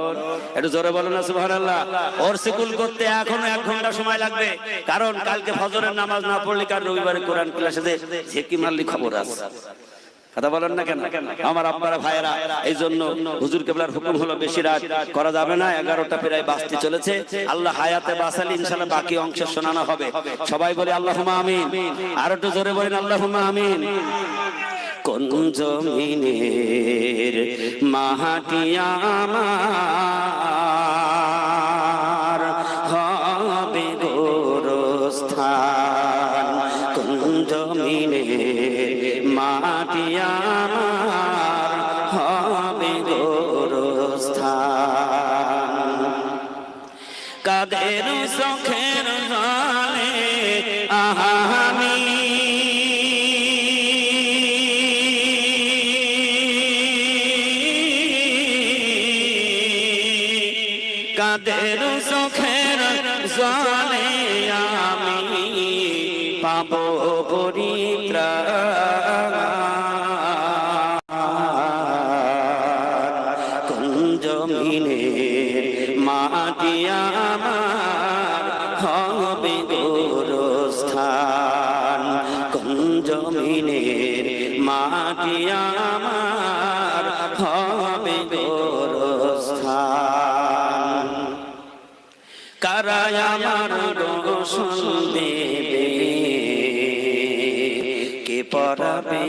একটু জোরে বলুন না সুবহানাল্লাহ। ওর সিকুল করতে এখনো 1 ঘন্টা সময় লাগবে, কারণ কালকে ফজরের নামাজ না পড়লে কাল রবিবারে কোরআন ক্লাসে ঝেঁকি মারলি খবর আছে। কথা বলেন না কেন আমার আপনারা ভাইয়েরা? এই জন্য হুজুর কেবলার হুকুম হলো বেশি রাত করা যাবে না, 11টা প্রায় বাজতে চলেছে। আল্লাহ হায়াতে বাঁচালে ইনশাআল্লাহ বাকি অংশ শোনানো হবে। সবাই বলি আল্লাহুম্মা আমিন। আর একটু জোরে বলেন আল্লাহুম্মা আমিন। কোন জমিনের মাটি আমার হবে গোরস্থান, কোন জমিনের মাটি আমার হবে গোরস্থান। কাদের চোখের জলে আমি কাদের চোখের জলে আমি পাবো পরিত্রাণ, কোন জমিনের মাটি আমার হবে গোরস্থান, কোন জমিনের মাটি আমার হবে গোরস্থান। কারায় আমার গোসল দেবে, কে পরাবে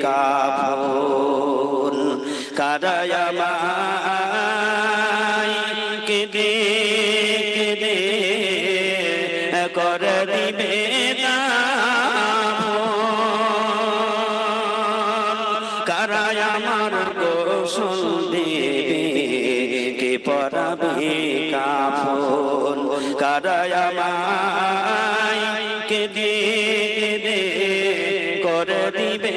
কাফন, কারায় আমায় কেঁদে কেঁদে করে দিবে দাফন, কারায় আমার গোসল দেবে, কে পরাবে কাফন, কারায় আমায় কেঁদে কেঁদে করে দিবে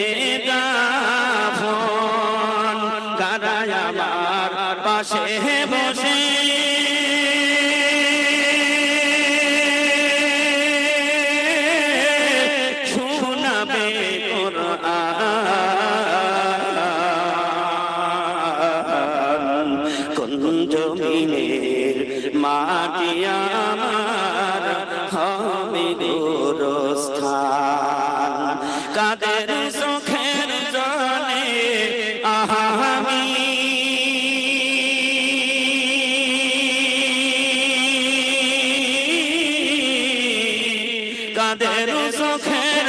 দাফন, কারায় আমার পাশে বসে শোনাবে কোরআন, কোন জমিনের মাটি আমার হবে গোরস্থান। কাদের চোখের জলে আমি কাদের চোখের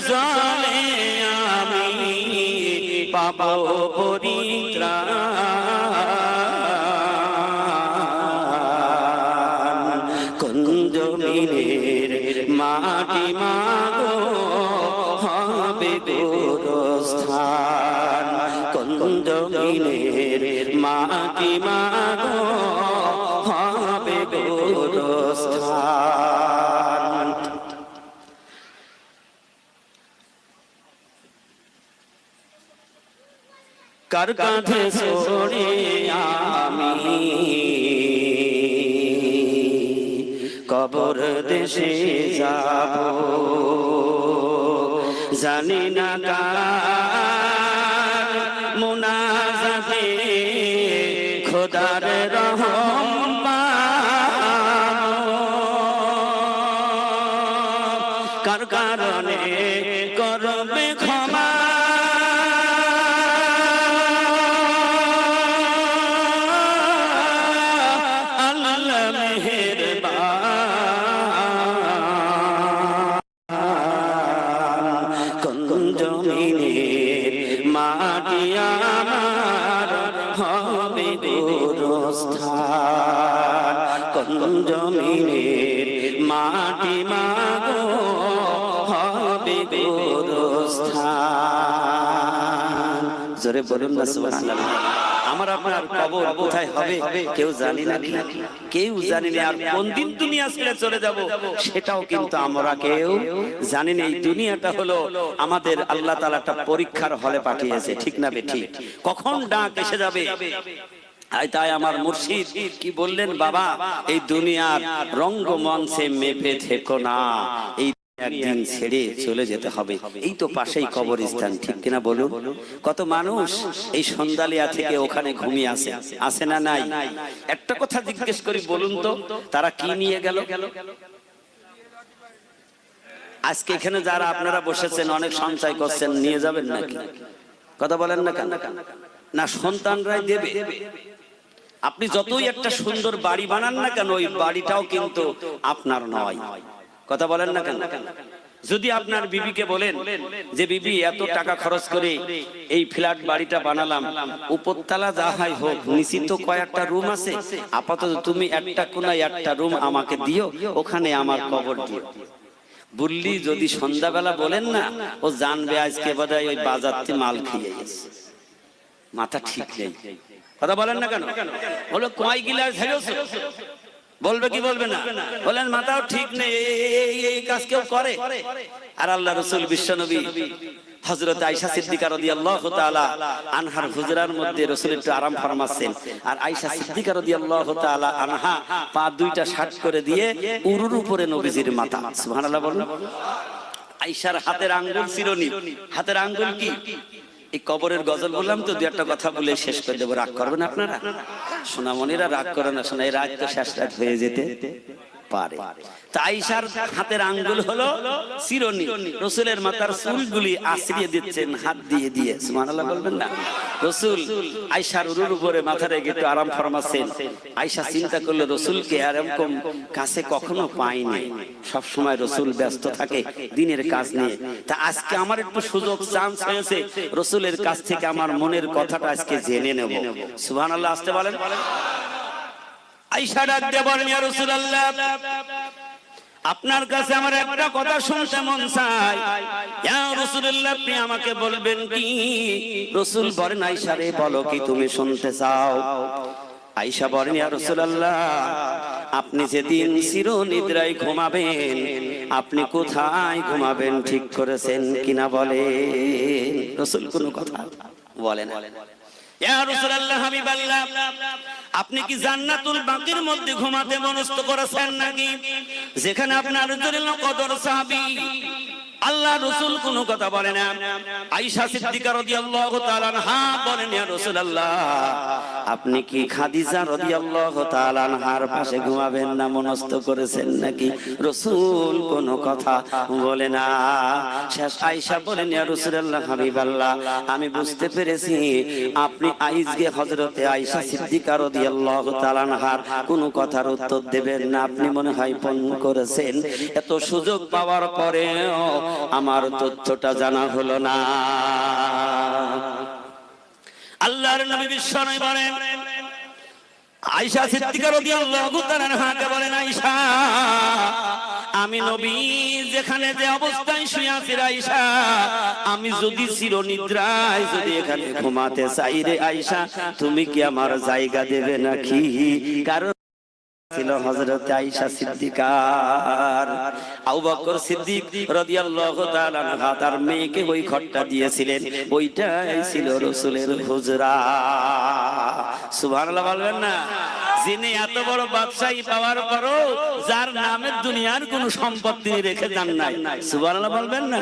জলে আমি পাবো পরিত্রাণ, কোন জমিনের মাটি মাগো হবে গোরস্থান, কোন জমিনের মাটি মাগো হবে গোরস্থান। কার কাঁধে ছড়ে আমি কবর দেশে যাব, জানি না কার মুনাজাতে খোদার রহম পাবো, কার কারণে করবে ক্ষমা আল্লাহ মেহেরবান, কোন জমিনের মাটি আমার হবে গোরস্থান, কোন জমিনের মাটি মাগো হবে গোরস্থান। জোরে বলুন না সুবহানাল্লাহ। আমার আপনার কবর কোথায় হবে কেউ জানি না, কেউ জানি না। আর কোন দিন দুনিয়া ছেড়ে চলে যাব সেটাও কিন্তু আমরা কেউ জানি না। এই দুনিয়াটা হলো আমাদের আল্লাহ তাআলা একটা পরীক্ষার হলে পাঠিয়েছে, ঠিক না বেঠিক? কখন ডাক এসে যাবে। তাই আমার মুর্শিদ কি বললেন, বাবা এই দুনিয়ার রঙ্গমঞ্চে মেপে থেকো না, এই একদিন ছেড়ে চলে যেতে হবে। এই তো পাশেই কবরস্থান, ঠিক কিনা বলুন? কত মানুষ এই সন্ধ্যালিয়া থেকে ওখানে ঘুমিয়ে আসে, আসে না নাই? একটা কথা জিজ্ঞেস করি, বলুন তো তারা কি নিয়ে গেল? আজকে এখানে যারা আপনারা বসেছেন অনেক সঞ্চয় করছেন, নিয়ে যাবেন নাকি? কথা বলেন না কেন? না সন্তানরাই দেবে? আপনি যতই একটা সুন্দর বাড়ি বানান না কেন, ওই বাড়িটাও কিন্তু আপনার নয়। কথা বলেন না কেন? যদি আপনার বিবিকে বলেন যে বিবি এত টাকা খরচ করে এই ফ্ল্যাট বাড়িটা বানালাম, উপরতলা যা হয় হোক, নিচে তো কয়েকটা রুম আছে, আপাতত তুমি একটা কোনায় একটা রুম আমাকে দিও, ওখানে আমার কবর দিও, বললি যদি সন্ধ্যাবেলা বলেন না, ও জানবে আজকে বোধহয় ওই বাজার থেকে মাল খেয়ে গেছে, মাথা ঠিক নেই। কথা বলেন না কেন? বলো কয় গিলাস হেরেছো, বলবে কি বলবে না? বলেন মাথাও ঠিক নেই, এই কাজ কেউ করে? আর আল্লাহ রাসূল বিশ্বনবী হযরত আয়েশা সিদ্দিকা রাদিয়াল্লাহু তাআলা আনহার হুজরার মধ্যে রাসূল একটু আরাম ফরমাচ্ছেন, আর আয়েশা সিদ্দিকা রাদিয়াল্লাহু তাআলা আনহা পা দুইটা শাট করে দিয়ে উরুর উপরে নবীজির মাথা। সুবহানাল্লাহ বলুন। আয়েশার হাতের আঙ্গুল চিরুনি, হাতের আঙ্গুল কি? এই কবরের গজল বললাম তো, দু একটা কথা বলে শেষ করে দেবো, রাগ করবেন আপনারা? সোনামণিরা রাগ করে না, শোনা এই রাত তো শেষ রাত হয়ে যেতে পারে। আয়েশার হাতের আঙ্গুল হলো চিরুনি, রাসূলের মাথার চুলগুলি আছড়িয়ে দিচ্ছেন হাত দিয়ে দিয়ে। সুবহানাল্লাহ বলবেন না? রাসূল আয়েশার উরুর উপরে মাথা রেখে একটু আরাম ফরমাচ্ছেন। আয়েশা চিন্তা করলো রাসূলকে এরকম কাছে কখনো পাইনি, সব সময় রাসূল ব্যস্ত থাকে দিনের কাজ নিয়ে, তা আজকে আমার একটু সুযোগ চান্স হয়েছে, রাসূলের কাছ থেকে আমার মনের কথাটা আজকে জেনে নেব। সুবহানাল্লাহ আসতে বলেন। আয়েশা ডাক দিয়ে বলেন, ইয়া রাসূলুল্লাহ, আপনার কাছে আমার একটা কথা শুনতে মন চায়। ইয়া রাসূলুল্লাহ, আপনি আমাকে বলবেন কি? রাসূল বলেন, আয়েশা রে বলো কি তুমি শুনতে চাও? আয়েশা বলেন, ইয়া রাসূলুল্লাহ, আপনি যেদিন চিরনিদ্রায় ঘুমাবেন, আপনি কোথায় ঘুমাবেন ঠিক করেছেন কিনা বলেন? রাসূল কোনো কথা বলেন না। ইয়া রাসূলুল্লাহ, হাবিবাল্লাহ, আপনি কি জান্নাতুল বাকির মধ্যে ঘুমাতে মনস্থ করেছেন নাকি, যেখানে আপনার জলিল কদর সাহাবী আল্লাহ রাসূল কোনো কথা বলে না? আয়েশা সিদ্দিকা রাদিয়াল্লাহু তাআলা আনহা বলেন, ইয়া রাসূলুল্লাহ, আপনি কি খাদিজা রাদিয়াল্লাহু তাআলা আনহার পাশে ঘুমাবেন না মনস্থ করেছেন নাকি? রাসূল কোনো কথা বলে না। শেষ আয়েশা বলেন, ইয়া রাসূলুল্লাহ, হাবিবাল্লাহ, আমি বুঝতে পেরেছি আপনি আজকে হযরতে আয়েশা সিদ্দিকা রাদিয়াল্লাহু তাআলা আনহার কোনো কথার উত্তর দেবেন না, আপনি মনে হয় পণ করেছেন। এত সুযোগ পাওয়ার পরেও আমার তথ্যটা জানা হলো না। আল্লাহর নবী বিশ্বনবী বলেন, আয়েশা সিদ্দিকা রাদিয়াল্লাহু তাআলা আনহাকে বলেন, আয়েশা, আমি নবী যেখানে যে অবস্থায় শুয়ে আছি আয়েশা, আমি যদি চিরনিদ্রায় যদি এখানে ঘুমাতে চাই রে আয়েশা, তুমি কি আমার জায়গা দেবে নাকি? কারণ ছিল হযরত আয়েশা সিদ্দিকার। আবু বকর সিদ্দিক রাদিয়াল্লাহু তাআলা আনহা তার মেয়েকে ওই ঘরটা দিয়েছিলেন, ওইটাই ছিল রাসূলের হুজরা। সুবহানাল্লাহ বলবেন না? যিনি এত বড় বাদশাহী পাওয়ার পরও যার নামে দুনিয়ার কোন সম্পত্তি রেখে যান নাই, সুবহানাল্লাহ বলবেন না?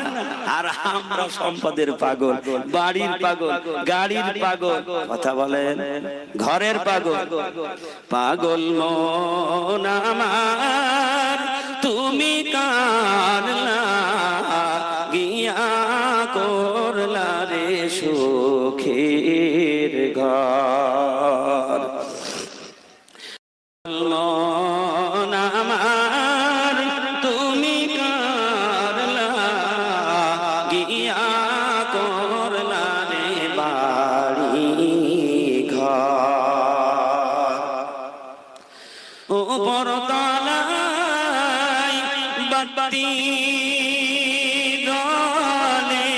আর আমরা সম্পদের পাগল, বাড়ির পাগল, গাড়ির পাগল, কথা বলেন, ঘরের পাগল। পাগল মন আমার তুমি কার লাগিয়া করলা রে সুখের ঘর। মন আমার তুমি কার লাগিয়া করলা রে বাড়ি ঘর। উপর তলায় বাতি দলে,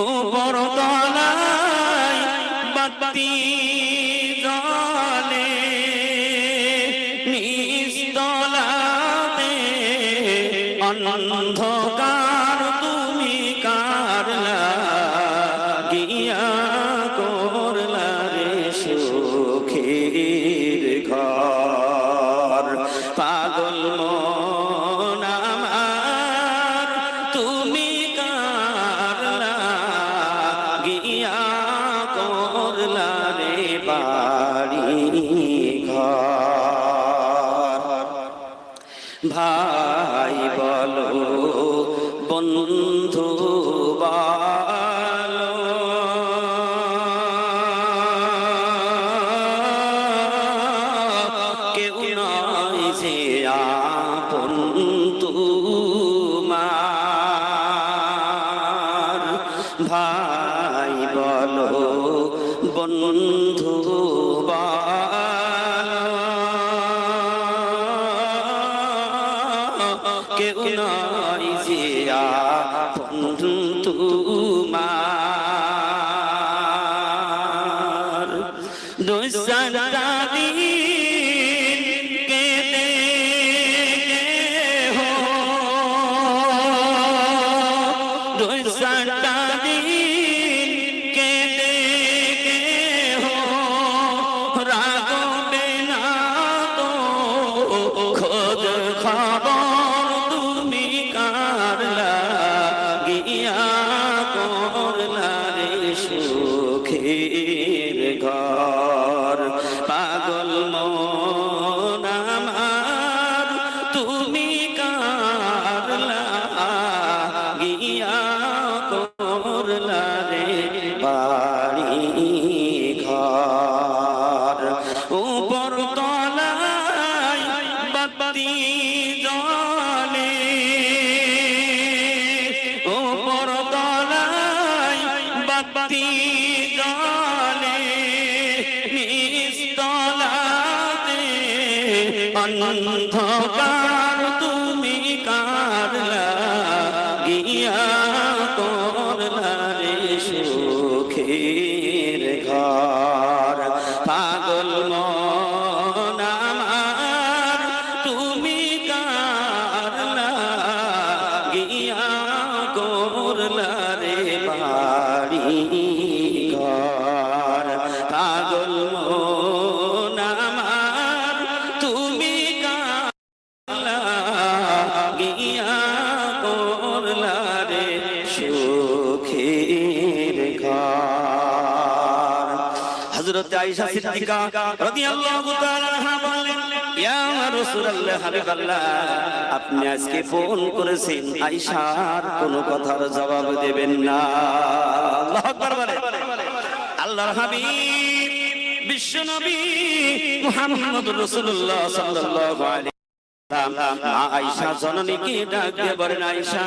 উপর তলায় বাতি দলে, নিচ তলাতে অন্ধকার, তুমি কার লাগিয়া করলা রে সুখের ঘর। পাগল মন আমার তুমি কার লাগিয়া করলা রে বাড়ি ঘর। ভাই বলো বন্ধু বন্ধু কেউ নাই জিয়া বন্ধু তোমার দুই সারা দিন কেঁদে হো দুই সারা দিন কেঁদে হো রাগবে না তো খোঁজ খবর তুমি কারলা গিয়া করলা রে সুখের ঘর পাগল মন আমার তুমি কারলা গিয়া করলা রে বাড়ি ঘর উপর তলায় বাতি জলে উপর তলায় বাতি জলে নিস্তলাতে অন্ধকার তুমি কারলা গিয়া করলা রে সুখের ঘর পাগল মন আমার তুমি কারলা গিয়া করলা রে বাড়ি ঘর পাগল মন আমার তুমি কারলা গিয়া করলা রে সুখের ঘর হযরত আয়েশা সিদ্দিকা রাদিয়াল্লাহু তাআলা আনহা বললেন ইয়া রাসূলুল্লাহ হাবিবাল্লাহ আপনি আজকে ফোন করেছেন আয়েশার কোনো কথার জবাব দেবেন না আল্লাহু আকবার বলে আল্লাহর হাবিব বিশ্বনবী মুহাম্মদুর রাসূলুল্লাহ সাল্লাল্লাহু আলাইহি আয়েশা জননীকে ডাক দিয়ে বলেন আয়েশা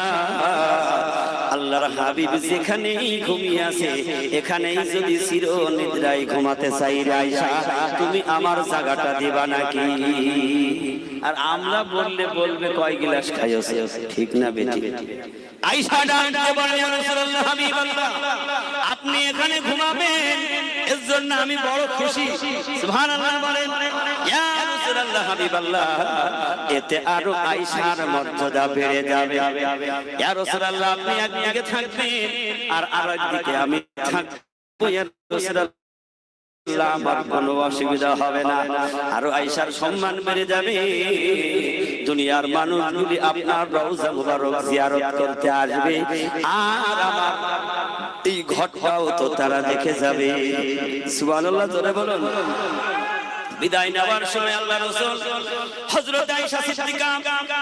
আল্লাহর হাবিব যেখানেই ঘুমিয়ে আছে এখানেই যদি চির নিদ্রায় ঘুমাতে চাই রে আয়েশা তুমি আমার জায়গাটা দিবা নাকি আর আমরা বললে বলবে কয় গ্লাস খাইছো ঠিক না বেটি আয়েশা ডাক দিয়ে বলেন ইয়া রাসূলুল্লাহ হাবিবাল্লাহ আপনি এখানে ঘুমাবেন এর জন্য আমি বড় খুশি সুবহানাল্লাহ বলেন ইয়া রাসূলুল্লাহ হাবিবাল্লাহ এতে আরো আয়েশার মর্যাদা বেড়ে যাবে ইয়া রাসূলুল্লাহ আপনি একদিকে থাকবেন আর আরেকদিকে আমি থাকবো ইয়া রাসূলুল্লাহ আমার কোনো অসুবিধা হবে না আরো আয়েশার সম্মান বেড়ে যাবে দুনিয়ার মানুষগুলি আপনার রওজা মুবারক জিয়ারত করতে আসবে আর আমার এই ঘটনাও তো তারা দেখে যাবে সুবহানাল্লাহ জোরে বলুন বিদায় নেওয়ার সময় আল্লাহর রাসূল হযরত আয়েশা সিদ্দিকা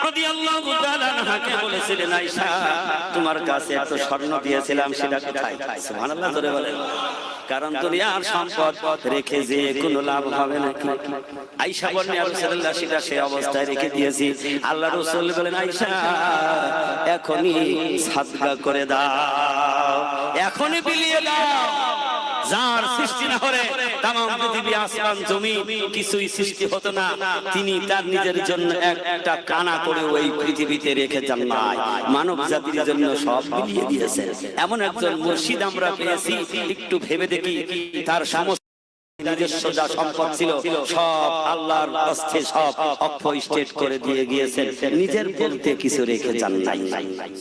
রাদিয়াল্লাহু তাআলা আনহাকে বলেছিলেন আয়েশা তোমার কাছে এত স্বর্ণ দিয়েছিলাম সেটা কোথায় সুবহানাল্লাহ জোরে বলেন কারণ দুনিয়ার সম্পদ রেখে যে কোনো লাভ হবে নাকি আয়েশা বলেন ইয়া রাসূলুল্লাহ সেটা সেই অবস্থায় রেখে দিয়েছি আল্লাহর রাসূল বলেন আয়েশা এখনি সাদকা করে দাও এখনি বিলিয়ে দাও যার সৃষ্টি না হলে तमाम পৃথিবী আসমান জমি কিছুই সৃষ্টি হতো না তিনি তার নিজের জন্য একটা কানা করে ওই পৃথিবীতে রেখে যান নাই মানব জাতির জন্য সব বিলিয়ে দিয়েছেন এমন একজন মুর্শিদ আমরা পেয়েছি একটু ভেবে দেখি তার সমস্ত নিজস্ব যা সম্পদ ছিল সব আল্লাহর হস্তে সব অক্ষয় স্টেট করে দিয়ে গিয়েছেন নিজের বলতে কিছু রেখে যান নাই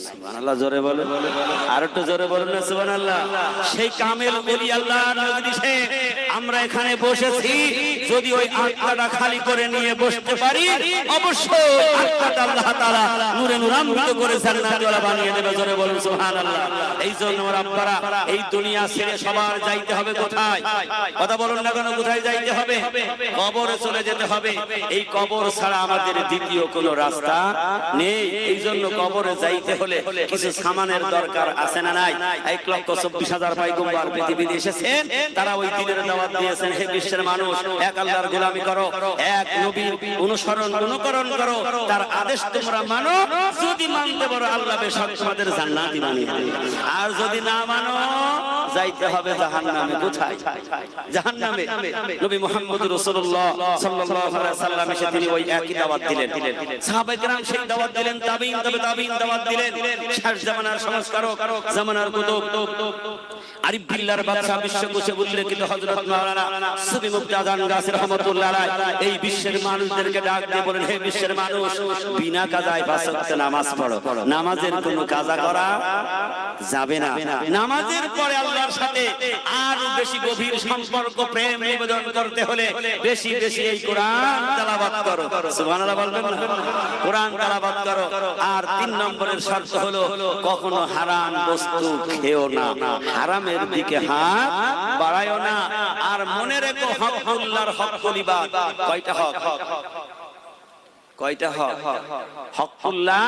সুবহানাল্লাহ জোরে বলেন আর একটু জোরে বলুন না সুবহানাল্লাহ সেই কামেল ওলি আল্লাহর নজরিসে আমরা এখানে বসেছি যদি ওই আত্মাটা খালি করে নিয়ে বসতে পারি অবশ্যই আত্মাটা আল্লাহ তাআলা নূরে নূরান্বিত করে জান্নাতওয়ালা বানিয়ে দেবে জোরে বলুন সুবহানাল্লাহ এইজন্য আমার আব্বারা এই দুনিয়া ছেড়ে সবার যাইতে হবে কোথায় কথা বলুন না কেন কোথায় যাইতে হবে কবরে চলে যেতে হবে এই কবর ছাড়া আমাদের দ্বিতীয় কোনো রাস্তা নেই এইজন্য কবরে যাইতে হলে কিছু সামানের দরকার আছে না নাই 1,24,000 পয়গম্বর পৃথিবীতে এসেছেন তারা ওই দিনের দাওয়াত দিয়েছেন হে বিশ্বের মানুষ এক আল্লাহর গোলামি করো এক নবীর অনুকরণ করো তার আদেশ তোমরা মানো যদি মানতে পারো আল্লাহ বেশক তোমাদের জান্নাতি বানিয়ে দেবে আর যদি না মানো যাইতে হবে জাহান্নামে। কোথায়? জাহান্নামে। নবী মুহাম্মদ রাসূলুল্লাহ সাল্লাল্লাহু আলাইহি সাল্লাম এসে তিনি ওই একই দাওয়াত দিলেন। সাহাবায়ে কেরাম সেই দাওয়াত দিলেন, তাবিঈন তাবিঈন দাওয়াত দিলেন। শেষ জামানার সংস্কারক, জামানার কুতুব আরিফ বিল্লাহর বাদশা, বিশ্বকোষে উল্লেখিত হযরত মাওলানা সুফি মুফতি আযান গাছী রাহমাতুল্লাহ আলাইহি এই বিশ্বের মানুষদেরকে ডাক দিয়ে বলেন, হে বিশ্বের মানুষ, বিনা কাজায় 5 ওয়াক্ত নামাজ পড়ো। নামাজের কোনো কাজা করা যাবে না। নামাজের পরে আল্লাহর সাথে আরো বেশি গভীর সম্পর্ক, প্রেম নিবেদন করতে হলে বেশি বেশি এই কোরআন তেলাওয়াত করো। সুবহানাল্লাহ বলবেন না? কোরআন তেলাওয়াত করো। আর 3 নম্বরের শর্ত হলো কখনো হারাম বস্তু খেও না, হারামের দিকে হাত বাড়ায়ও না। আর মনে রেখো হকুল্লাহর হকুল ইবাদ। কয়টা হক? কয়টা হক? হকুল্লাহ,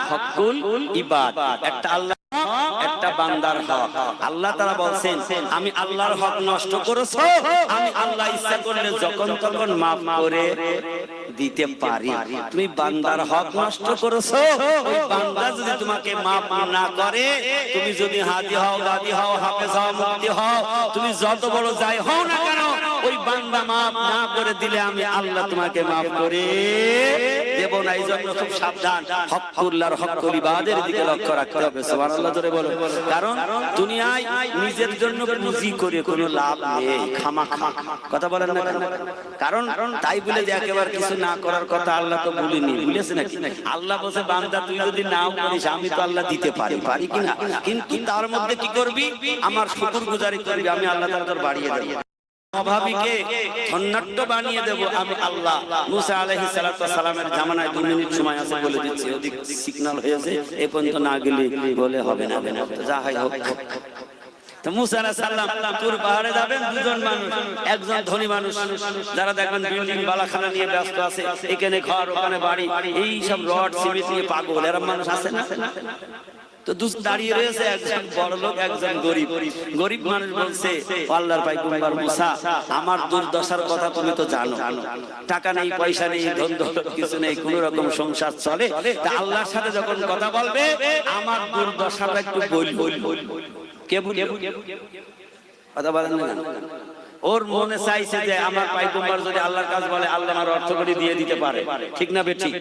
হকুল ইবাদ। একটা আল্লাহ, একটা বান্দার হক। আল্লাহ তাআলা বলছেন, আমি আল্লাহর হক নষ্ট করেছো, আমি আল্লাহ ইচ্ছা করলে যখন তখন maaf করে দিতে পারি। তুমি বান্দার হক নষ্ট করেছো, ওই বান্দা যদি তোমাকে maaf না করে, তুমি যদি হাজি হও, গাদি হও, হাফেজ হও, মুফতি হও, তুমি যত বড় যাই হও না কেন, ওই বান্দা maaf না করে দিলে আমি আল্লাহ তোমাকে maaf করে দেব না। এই জন্য খুব সাবধান, হকুল্লাহর হকুল ইবাদের দিকে লক্ষ্য রাখতে হবে। সুবহানাল্লাহ জোরে বলো। কারণ দুনিয়ায় নিজের জন্য পুঁজি করে কোনো লাভ নেই, খামাখা। কথা বলেন না কেন? কারণ তাই বলে যে একেবারে কিছু না করার কথা আল্লাহ তো বলেনি, বলেছে নাকি? আল্লাহ বলে, বান্দা তুই যদি নাও করিস, আমি তো আল্লাহ দিতে পারি, পারি কিনা? কিন্তু তার মধ্যে কি করবি? আমার শুকরগুজারি করবি, আমি আল্লাহ তাআলা তোর বাড়িয়ে দেব। অভাবীকে ধন্যাঢ্য বানিয়ে দেব আমি আল্লাহ। মুসা আলাইহিস সালাতু ওয়াস সালামের জামানায় 2 মিনিট সময় আছে বলে দিচ্ছি, ওদিক সিগন্যাল হয়েছে, এই পর্যন্ত না গেলে বলে হবে না। যা হয় হোক। তো মুসা আলাইহিস সালাম তুর পাহাড়ে যাবেন, 2 জন মানুষ, একজন ধনী মানুষ, যারা দেখবেন বিল্ডিং বালাখানা নিয়ে ব্যস্ত আছে, এখানে ঘর ওখানে বাড়ি, এই সব রড সিমেন্ট নিয়ে পাগল, এরকম মানুষ আছে না? তো দাঁড়িয়ে রয়েছে একজন বড় লোক, একজন গরিব। গরিব মানুষ বলছে, আল্লাহর পয়গম্বর মুসা, আমার দুর্দশার কথা তুমি তো জানো, টাকা নেই, পয়সা নেই, ধন দৌলত কিছু নেই, কোন রকম সংসার চলে। তা আল্লাহর সাথে যখন কথা বলবে, আমার দুর্দশাটা একটু বল। কে বল? কথা বলেন না? ওর মনে চাইছে যে আমার পয়গম্বর যদি আল্লাহর কাজ বলে, আল্লাহ আমার অর্থ করে দিয়ে দিতে পারে। ঠিক না বেঠিক?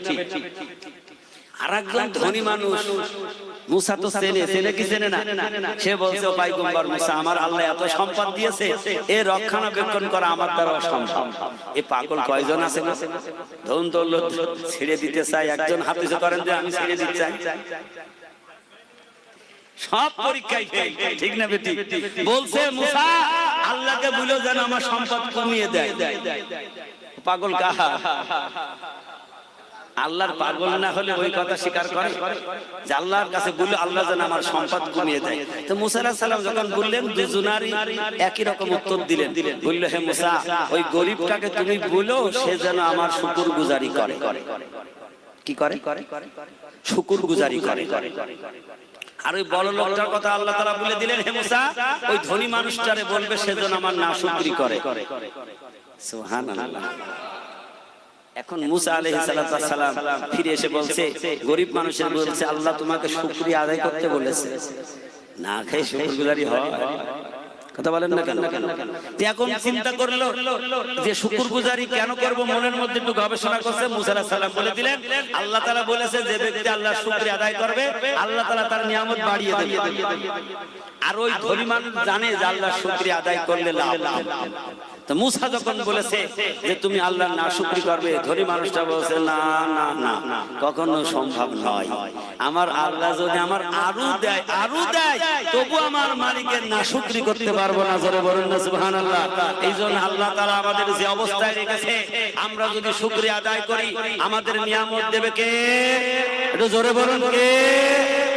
আরেকজন ধনী মানুষ, মুসা তো চেনে কি চেনে না, সে বলছে, পয়গম্বর মুসা, আমার আল্লাহ এত সম্পদ দিয়েছে, এ রক্ষণাবেক্ষণ করা আমার দ্বারা অসম্ভব। এ পাগল কয়জন আছে না? ধন দৌলত ছেড়ে দিতে চাই, একজন হাফেজ করেন যে আমি ছেড়ে দিতে চাই, সব পরীক্ষায় ফেল। ঠিক না বেটি? বলছে মুসা, আল্লাহকে বলো যেন আমার সম্পদ কমিয়ে দেয়। পাগল কাহা? আল্লাহর পাগল না হলে ওই কথা স্বীকার করে যে আল্লাহর কাছে বলল আল্লাহ যেন আমার সম্পদ কমিয়ে দেয়। তো মুসা আলাইহিস সালাম যখন বললেন, দুজনারই একই রকম উত্তর দিলেন। বলল, হে মুসা, ওই গরিবটাকে তুমি বলো সে যেন আমার শুকরগুজারি করে। কি করে? শুকরগুজারি করে। আর ওই বড় লোকটার কথা আল্লাহ তাআলা বলে দিলেন, হে মুসা, ওই ধনী মানুষটারে বলবে সে যেন আমার নাশুকরি করে। সুবহানাল্লাহ। এখন মুসা আলাইহিস সালাম ফিরে এসে বলছে, গরিব মানুষের বলছে, আল্লাহ তোমাকে শুকরিয়া আদায় করতে বলেছে, না খেয়ে শুকরগুজারি হয়। কথা বলেন না কেন? এখন চিন্তা করলো যে শুকরগুজারি কেন করব, মনের মধ্যে একটু গবেষণা করছে। মুসা আলাইহিস সালাম বলে দিলেন, আল্লাহ তাআলা বলেছে যে ব্যক্তি আল্লাহর শুকরিয়া আদায় করবে, আল্লাহ তাআলা তার নিয়ামত বাড়িয়ে দেবে। আর ওই ধনী মানুষ জানে যে আল্লাহর শুকরিয়া আদায় করলে লাভ। তো মুসা যখন বলেছে যে তুমি আল্লাহর নাশুকরি করবে, ধনী মানুষটা বলছে, না না না, কখনো সম্ভব নয়। আমার আল্লাহ যদি আমার আরো দেয় তবু আমার মালিকের নাশুকরি করতে পারবো না। জোরে বলুন না সুবহানাল্লাহ। এই জন্য আল্লাহ তাআলা আমাদের যে অবস্থায় রেখেছে, আমরা যদি শুকরিয়া আদায় করি, আমাদের নিয়ামত দেবে কে? একটু জোরে বলুন কে?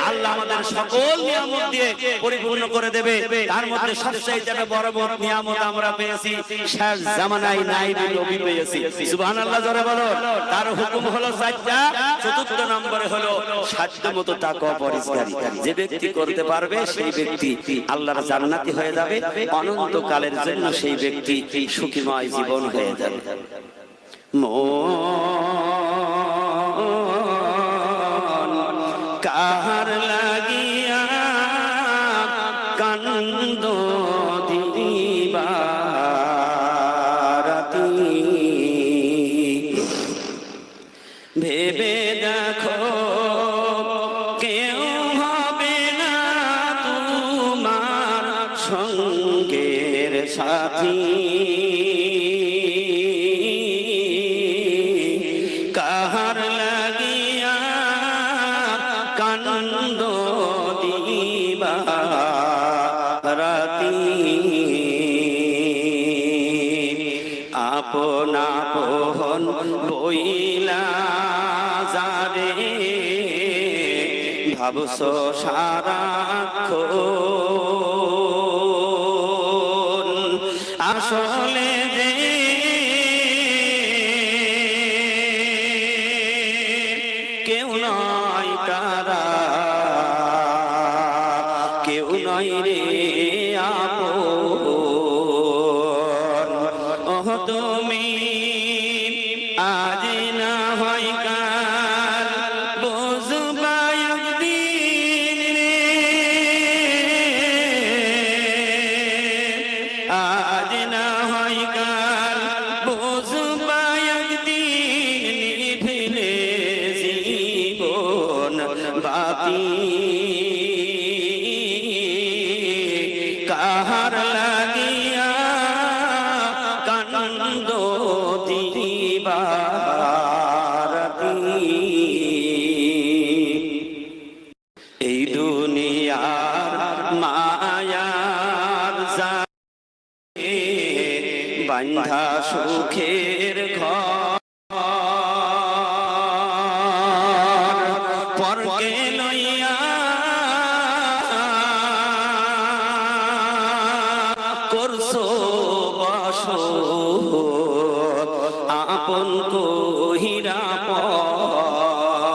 আল্লাহ আমাদের সকল নিয়ামত দিয়ে পরিপূর্ণ করে দেবে। তার মধ্যে সবচেয়ে বড় বড় নিয়ামত আমরা পেয়েছি শেষ জামানায় নাইবি নবী পেয়েছি। সুবহানাল্লাহ জোরে বলো। তার হুকুম হলো 4টা। চতুর্থ নম্বরে হলো সাধ্যমতো তাকওয়া পরহেজগারি। যে ব্যক্তি করতে পারবে সেই ব্যক্তি আল্লাহর জান্নাতি হয়ে যাবে, অনন্তকালের জন্য সেই ব্যক্তি সুখীময় জীবন হয়ে যাবে। কাহার লাগিয়া কান্দো সাথী কাহার লাগিয়া কানন্দ দিবা রাতি আপন আপন বইলা যারে ভাবছ সারাক্ষণ আসলে যে কেউ নয় তারা কেউ নয় রে আপন ওহ তুমি আজ না হয় কাল বুঝবা একদিন রে আজ না হয় কাল বুঝবা একদিন ফিরে জীবন বাতি কাহার লাগিয়া কানন্দ দিবা রাতি এই দুনিয়ার মায়ার জালে বান্ধা সুখের ঘর পরকে লইয়া করছো বসত আপন কহিরা পর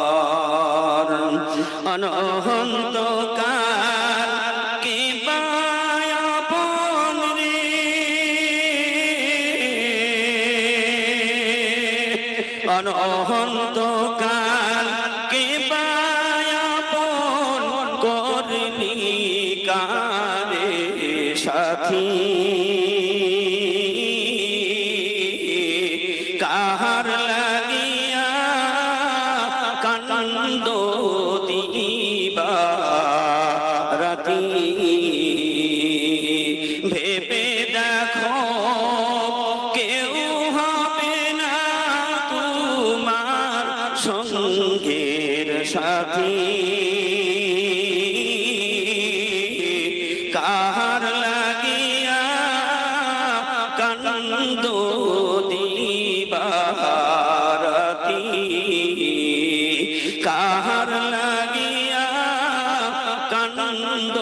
অনন্তকাল কে পায় আপন রে অনন্তকাল কে পায় আপন করলি কারে সাথী কাহার লাগিয়া কানন্দ দিবা রাতি ভেবে দেখো কেউ হবে না তোমার সঙ্গের সাথী কাহার লাগিয়া কানন্দ দিবা রাতি কাহার লাগিয়া কানন্দ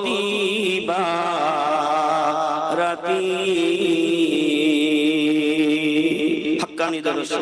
দিবা রাতি হাক্কানি দরুদ